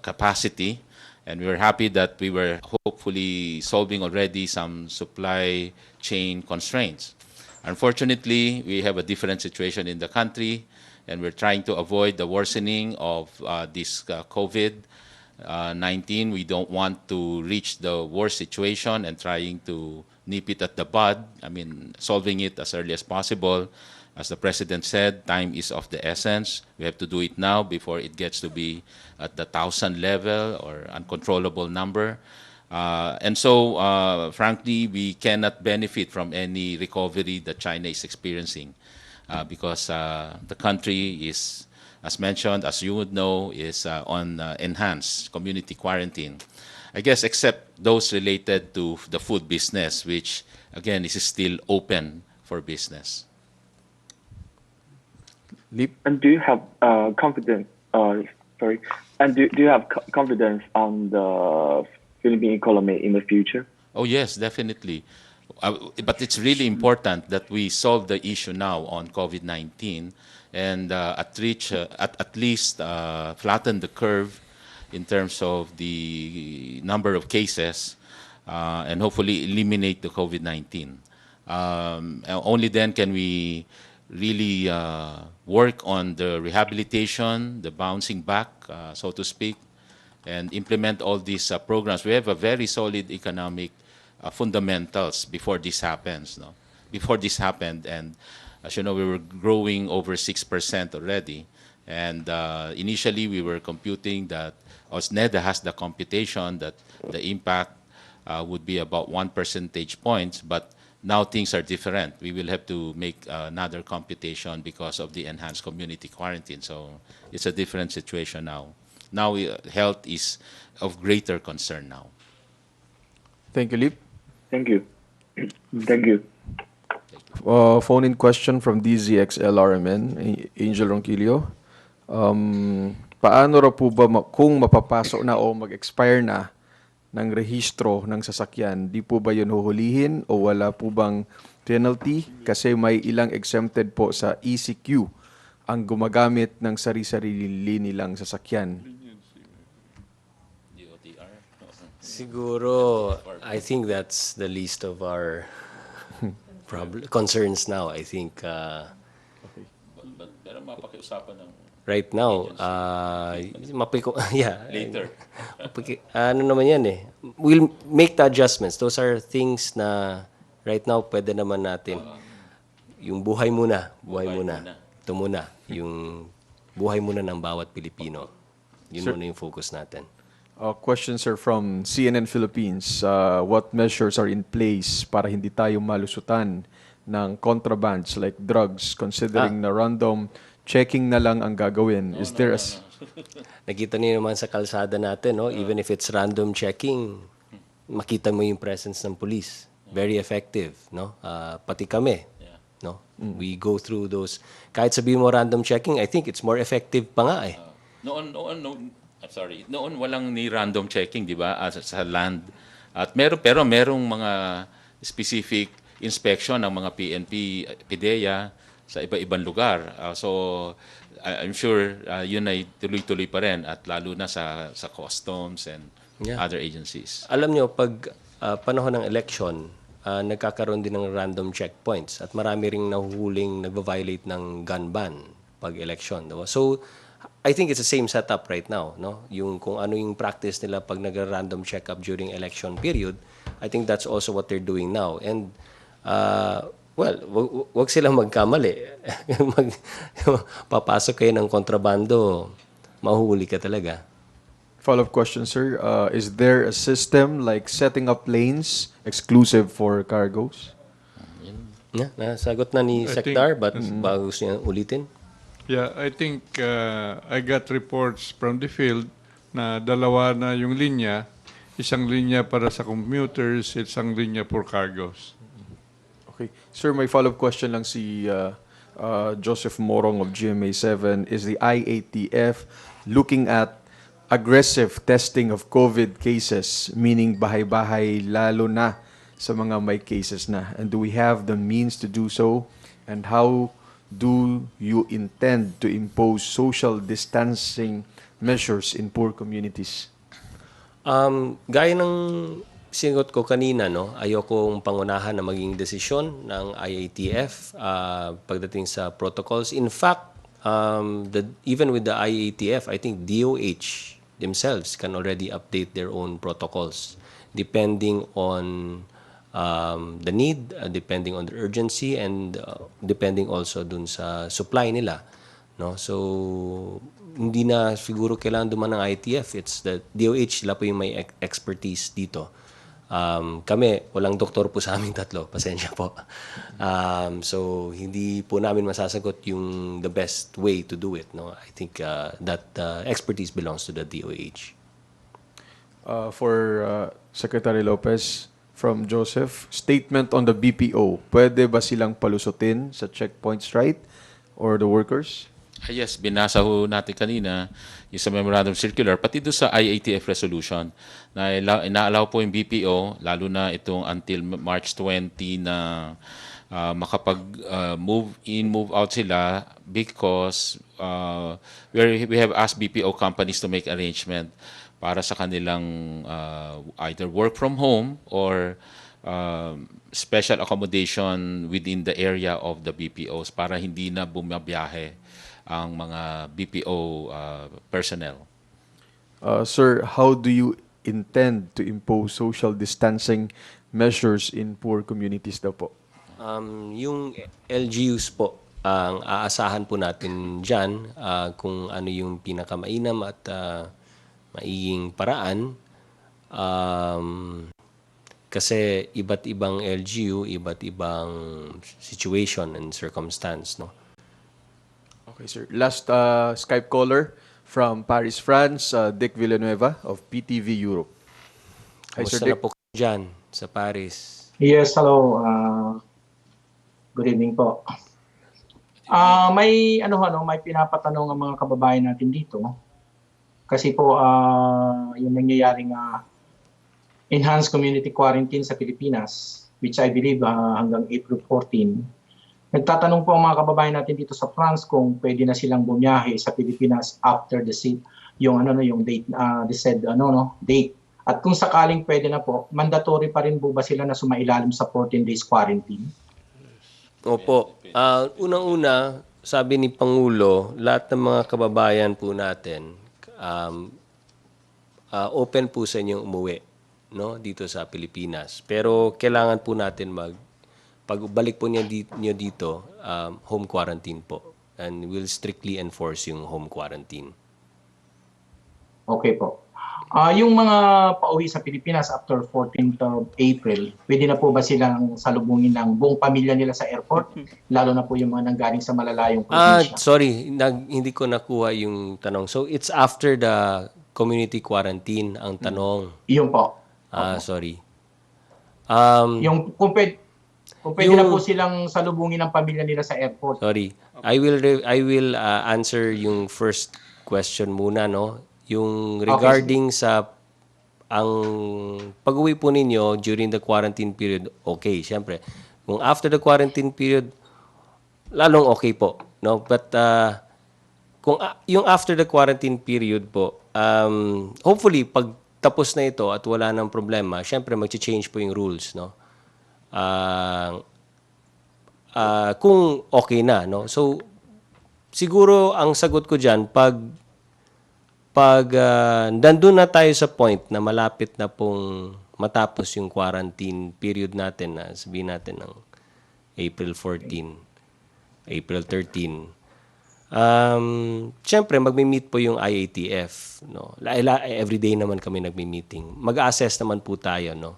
capacity. And we were happy that we were hopefully solving already some supply chain constraints. Unfortunately, we have a different situation in the country, and we're trying to avoid the worsening of this COVID. 19. We don't want to reach the worst situation and trying to nip it at the bud. I mean, solving it as early as possible. As the President said, time is of the essence. We have to do it now before it gets to be at the 1,000 level or uncontrollable number. And so, frankly, we cannot benefit from any recovery that China is experiencing because the country is, as mentioned, as you would know, is on enhanced community quarantine. I guess except those related to the food business, which, again, is still open for business. And do you have confidence? Sorry. And do you have confidence on the Philippine economy in the future? Oh yes, definitely. But it's really important that we solve the issue now on COVID-19 and at least flatten the curve in terms of the number of cases and hopefully eliminate the COVID-19. Only then can we really work on the rehabilitation, the bouncing back, so to speak, and implement all these programs. We have a very solid economic fundamentals before this happens. No? Before this happened, and as you know, we were growing over 6% already. And initially, we were computing that, or NEDA has the computation that the impact would be about 1 percentage point, but now things are different. We will have to make another computation because of the enhanced community quarantine. So it's a different situation now. Now health is of greater concern now. Thank you, Lip. Thank you. Thank you. Phone-in question from DZXLRMN, Angel Ronquillo. Paano raw po ba kung mapapasok na o mag-expire na ng rehistro ng sasakyan, di po ba yun huhulihin o wala po bang penalty? Kasi may ilang exempted po sa ECQ ang gumagamit ng sari-sarili nilang sasakyan. Siguro, I think that's the least of our concerns now. I think Pero mapakiusapan ng right now, yeah. Later. Ano naman yan eh. We'll make the adjustments. Those are things na right now pwede naman natin. Yung buhay muna. Ito muna. Yung buhay muna ng bawat Pilipino. Yun muna yung focus natin. Questions are from CNN Philippines. What measures are in place para hindi tayo malusutan ng contrabands like drugs, considering na random checking na lang ang gagawin? Is there a... Nakita niyo naman sa kalsada natin, no? Even if it's random checking, makita mo yung presence ng police. Very effective, no? Pati kami, no? We go through those. Kahit sabihin mo random checking, I think it's more effective pa nga eh. Noon walang ni random checking, di ba? Sa land. At merong mga specific inspection ng mga PNP, PIDEA sa iba-ibang lugar. So I'm sure yun ay tuloy-tuloy pa rin at lalo na sa customs and other agencies. Alam nyo, pag panahon ng election, nagkakaroon din ng random checkpoints at marami ring nahuhuling nagva-violate ng gun ban pag election. Diba? So I think it's the same setup right now, no? Yung kung ano yung practice nila pag nag-random check-up during election period, I think that's also what they're doing now. And well, wag silang magkamali. Papasok kayo ng kontrabando, mahuhuli ka talaga. Follow-up question, sir. Is there a system like setting up lanes exclusive for cargos? Nasagot na ni Sectar, but bago gusto niya ulitin? Yeah, I think I got reports from the field na dalawa na yung linya, isang linya para sa commuters, isang linya for cargos. Okay. Sir, may follow-up question lang si Joseph Morong of GMA7. Is the IATF looking at aggressive testing of COVID cases, meaning bahay-bahay lalo na sa mga may cases na? And do we have the means to do so? And how do you intend to impose social distancing measures in poor communities? Gaya ng sinagot ko kanina, no, ayokong pangunahan na maging desisyon ng IATF pagdating sa protocols. In fact, even with the IATF, I think DOH themselves can already update their own protocols depending on the need, depending on the urgency, and depending also dun sa supply nila. No? So, hindi na siguro kailangan duman ng ITF. It's the DOH, sila po yung may expertise dito. Kami, walang doktor po sa aming tatlo. Pasensya po. So, hindi po namin masasagot yung the best way to do it. No? I think that expertise belongs to the DOH. For Secretary Lopez, from Joseph, statement on the BPO. Pwede ba silang palusutin sa checkpoints, right? Or the workers? Yes, binasa ho natin kanina yung sa memorandum circular, pati doon sa IATF resolution na ina-allow po yung BPO, lalo na itong until March 20 na makapag-move in, move out sila because we have asked BPO companies to make arrangement para sa kanilang either work from home or special accommodation within the area of the BPOs para hindi na bumabiyahe ang mga BPO personnel. Sir, how do you intend to impose social distancing measures in poor communities daw po? Yung LGUs po, ang aasahan po natin dyan kung ano yung pinakamainam at maiging paraan. Kasi iba't ibang LGU, iba't ibang situation and circumstance, no? Okay, sir. Last Skype caller from Paris, France, Dick Villanueva of PTV Europe. Hi, Sir Kamusta Dick. na po kayo dyan sa Paris? Yes, hello. Good evening po. May may pinapatanong ang mga kababayan natin dito. Kasi po yung nangyayaring enhanced community quarantine sa Pilipinas, which I believe hanggang April 14. Nagtatanong po ang mga kababayan natin dito sa France kung pwede na silang bumiyahe sa Pilipinas after yung date date. At kung sakaling pwede na po, mandatory pa rin po ba sila na sumailalim sa 14 days quarantine? Opo. Unang-una, sabi ni Pangulo, lahat ng mga kababayan po natin open po sa inyong umuwi, no, dito sa Pilipinas. Pero kailangan po natin pagbalik po niyo dito, home quarantine po. And we'll strictly enforce yung home quarantine. Okay po. Yung mga pauwi sa Pilipinas after 14th of April, pwede na po ba silang salubungin ng buong pamilya nila sa airport? Lalo na po yung mga nanggaling sa malalayong probinsya. Sorry, hindi ko nakuha yung tanong. So it's after the community quarantine ang tanong. Iyon po. Sorry. Yung kung pwede na po silang salubungin ng pamilya nila sa airport. Sorry. I will answer yung first question muna, no? Yung regarding sa ang pag-uwi po ninyo during the quarantine period, okay, syempre. Kung after the quarantine period, lalong okay po, no? But kung yung after the quarantine period po, hopefully pag tapos na ito at wala nang problema, syempre mag-change po yung rules, no? Kung okay na, no? So siguro ang sagot ko diyan pag nandun na tayo sa point na malapit na pong matapos yung quarantine period natin, na sabihin natin ng April 14, April 13, siyempre magmi-meet po yung IATF, no? Everyday naman kami nagmi-meeting. Mag-assess naman po tayo, no?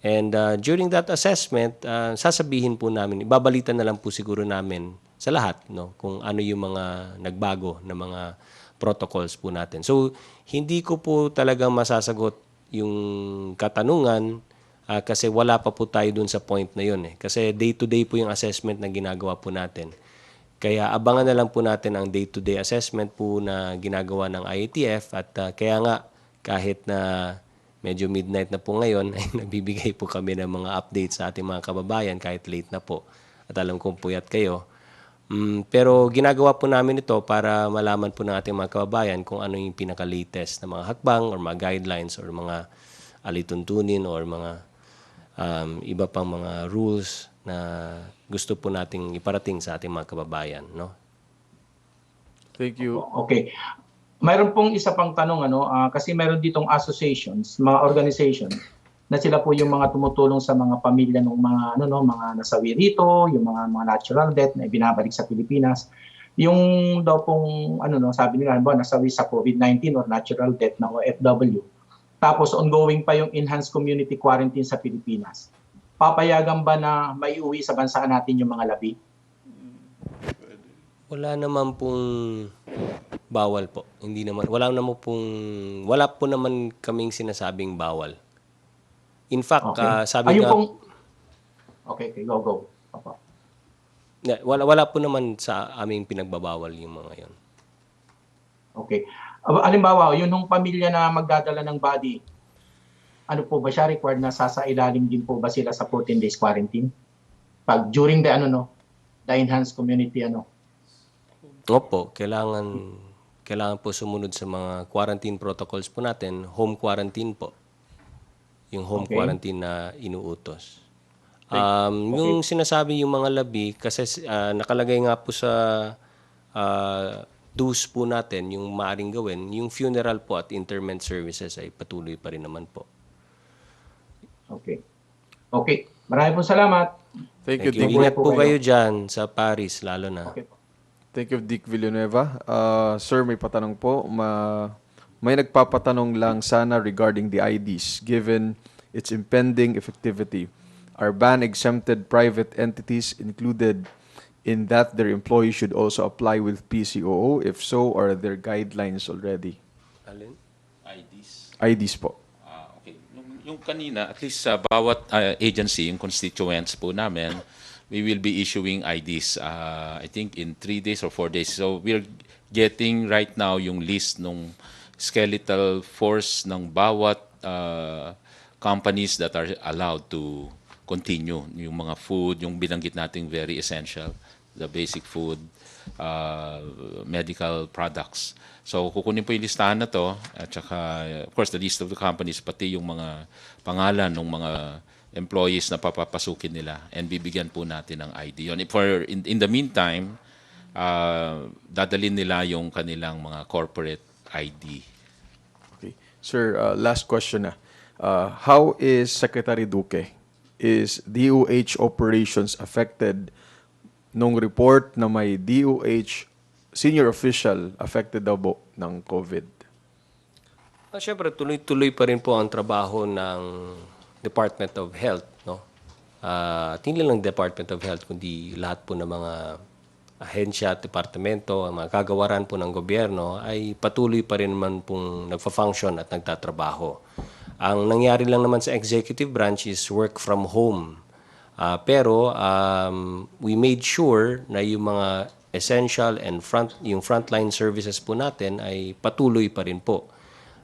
And during that assessment, sasabihin po namin, ibabalitan na lang po siguro namin sa lahat, no, kung ano yung mga nagbago na mga protocols po natin. So, hindi ko po talagang masasagot yung katanungan kasi wala pa po tayo dun sa point na yun. Kasi day-to-day po yung assessment na ginagawa po natin. Kaya abangan na lang po natin ang day-to-day assessment po na ginagawa ng IATF at kaya nga kahit na medyo midnight na po ngayon ay nagbibigay po kami ng mga updates sa ating mga kababayan kahit late na po. At alam kong puyat kayo. Pero ginagawa po namin ito para malaman po ng ating mga kababayan kung ano yung pinaka-latest na mga hakbang or mga guidelines or mga alituntunin or mga iba pang mga rules na gusto po nating iparating sa ating mga kababayan, no? Thank you. Okay. Mayroon pong isa pang tanong, kasi meron ditong associations, mga organizations, na sila po yung mga tumutulong sa mga pamilya ng mga mga nasawi rito, yung mga natural death na ibinabalik sa Pilipinas. Yung daw pong sabi nila nasawi sa COVID-19 or natural death na OFW. Tapos ongoing pa yung enhanced community quarantine sa Pilipinas. Papayagan ba na maiuwi sa bansa natin yung mga labi? Wala naman pong bawal po. Hindi naman wala po naman kaming sinasabing bawal. In fact, sabi nga Okay, go. Opo. Wala po naman sa aming pinagbabawal yung mga yon. Okay. Halimbawa, yun yung pamilya na magdadala ng body, ano po ba siya required na sasailalim din po ba sila sa 14 days quarantine? Pag during the the enhanced community Opo, kailangan po sumunod sa mga quarantine protocols po natin, home quarantine po. Yung home quarantine na inuutos. Yung sinasabi yung mga labi, kasi nakalagay nga po sa dues po natin, yung maaaring gawin, yung funeral po at interment services ay patuloy pa rin naman po. Okay. Maraming po salamat. Thank you, Dick. Ingat po kayo dyan sa Paris, lalo na. Thank you, Dick Villanueva. Sir, may patanong po. May nagpapatanong lang sana regarding the IDs, given its impending effectivity. Are ban-exempted private entities included in that their employees should also apply with PCOO? If so, are there guidelines already? Alin? IDs? IDs po. Okay. Yung kanina, at least sa bawat agency, yung constituents po namin, we will be issuing IDs, I think in 3 days or 4 days. So we're getting right now yung list ng skeletal force ng bawat companies that are allowed to continue. Yung mga food, yung binanggit nating very essential, the basic food, medical products. So kukunin po yung listahan na to, at saka of course the list of the companies, pati yung mga pangalan ng mga employees na papapasukin nila, and bibigyan po natin ng ID. In the meantime, dadalhin nila yung kanilang mga corporate ID. Okay. Sir, last question na. How is Secretary Duque? Is DOH operations affected nung report na may DOH senior official affected daw po ng COVID? Siyempre, tuloy-tuloy pa rin po ang trabaho ng Department of Health, no? Hindi lang Department of Health, kundi lahat po ng mga ahensya at departamento, ang mga kagawaran po ng gobyerno ay patuloy pa rin naman pong nagfa-function at nagtatrabaho. Ang nangyari lang naman sa executive branch is work from home. Pero we made sure na yung mga essential and yung frontline services po natin ay patuloy pa rin po.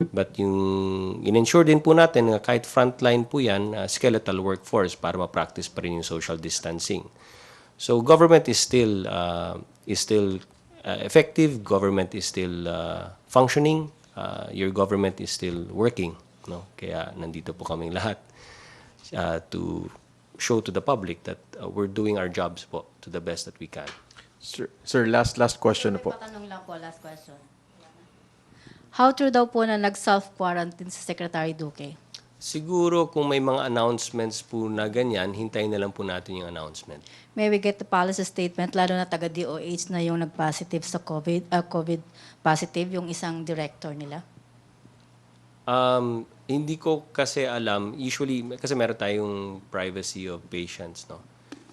But yung in-ensure din po natin na kahit frontline po yan, skeletal workforce para ma-practice pa rin yung social distancing. So government is still effective, government is still functioning, your government is still working. No? Kaya nandito po kaming lahat to show to the public that we're doing our jobs po to the best that we can. Sir, last question na po. Patanong lang po, last question. How true daw po na nag-self-quarantine si Secretary Duque? Siguro kung may mga announcements po na ganyan, hintayin na lang po natin yung announcement. May we get the policy statement, lalo na taga-DOH na yung nag-positive sa COVID positive, yung isang director nila? Hindi ko kasi alam. Usually, kasi meron tayong privacy of patients, no?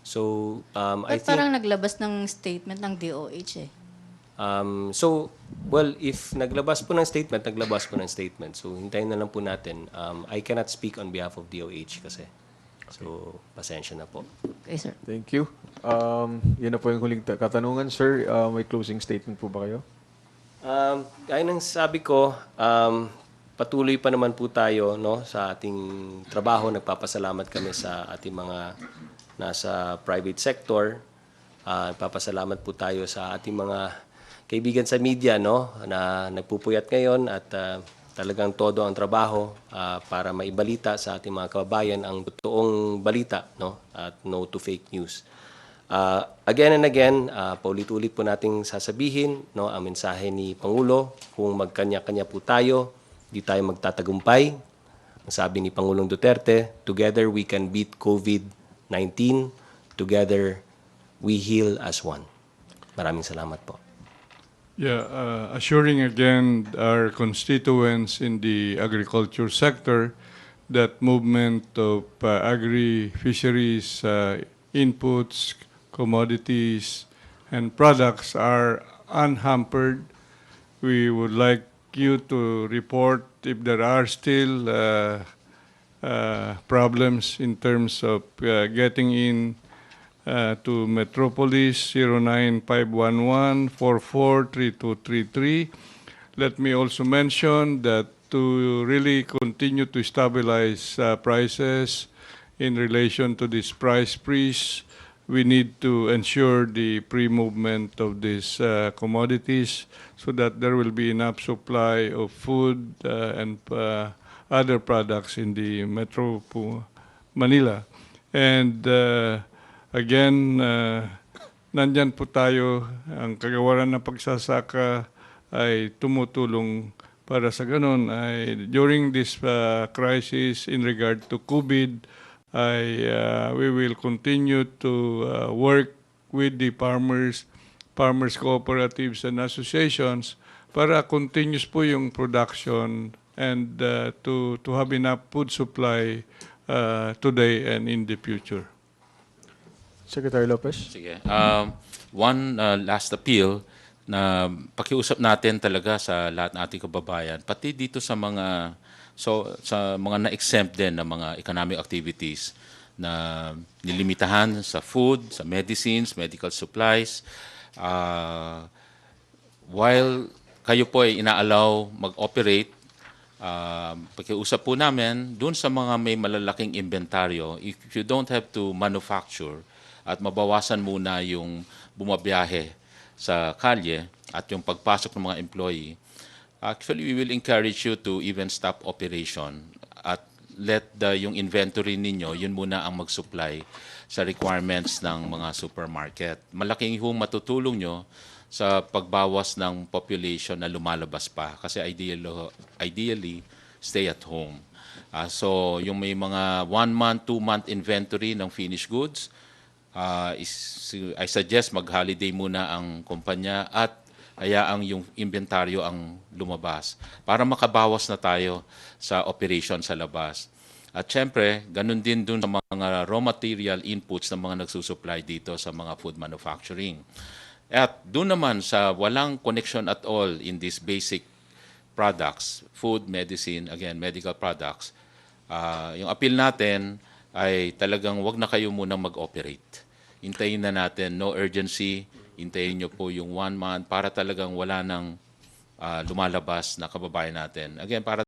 So, I think... parang naglabas ng statement ng DOH eh. If naglabas po ng statement, naglabas po ng statement. So, hintayin na lang po natin. I cannot speak on behalf of DOH kasi. So, pasensya na po. Okay, sir. Thank you. Yan na po yung huling katanungan. Sir, may closing statement po ba kayo? Gaya ng sabi ko, patuloy pa naman po tayo, no, sa ating trabaho. Nagpapasalamat kami sa ating mga nasa private sector. Nagpapasalamat po tayo sa ating mga kaibigan sa media, no, na nagpupuyat ngayon at talagang todo ang trabaho para maibalita sa ating mga kababayan ang totoong balita, no, at no to fake news. Again and again, paulit-ulit po nating sasabihin, no, ang mensahe ni Pangulo, kung magkanya-kanya po tayo, di tayo magtatagumpay. Ang sabi ni Pangulong Duterte, together we can beat COVID-19, together we heal as one. Maraming salamat po. Yeah, assuring again our constituents in the agriculture sector that movement of agri-fisheries inputs, commodities, and products are unhampered. We would like you to report if there are still problems in terms of getting in to Metropolis 09511-443233. Let me also mention that to really continue to stabilize prices in relation to this price freeze, we need to ensure the pre-movement of these commodities so that there will be enough supply of food and other products in the Metro Manila. And again, nandyan po tayo, ang kagawaran ng pagsasaka ay tumutulong para sa ganun. During this crisis in regard to COVID, we will continue to work with the farmers cooperatives and associations para continuous po yung production and to have enough food supply today and in the future. Secretary Lopez? Sige. One last appeal na pakiusap natin talaga sa lahat ng ating kababayan, pati dito sa mga sa mga na-exempt din na mga economic activities na nilimitahan sa food, sa medicines, medical supplies. While kayo po ay inaalaw mag-operate, pakiusap po namin, dun sa mga may malalaking inventaryo, if you don't have to manufacture at mabawasan muna yung bumabiyahe sa kalye at yung pagpasok ng mga employee, actually we will encourage you to even stop operation at let yung inventory ninyo, yun muna ang mag-supply sa requirements ng mga supermarket. Malaking matutulong nyo sa pagbawas ng population na lumalabas pa kasi ideally stay at home. So yung may mga 1 month, 2 month inventory ng finished goods, I suggest mag-holiday muna ang kumpanya at hayaang yung inventaryo ang lumabas para makabawas na tayo sa operation sa labas. At syempre, ganun din dun sa mga raw material inputs ng mga nagsusupply dito sa mga food manufacturing. At dun naman sa walang connection at all in these basic products, food, medicine, again, medical products, yung appeal natin ay talagang wag na kayo munang mag-operate. Hintayin na natin, no urgency, hintayin nyo po yung 1 month para talagang wala nang lumalabas na kababayan natin. Again, para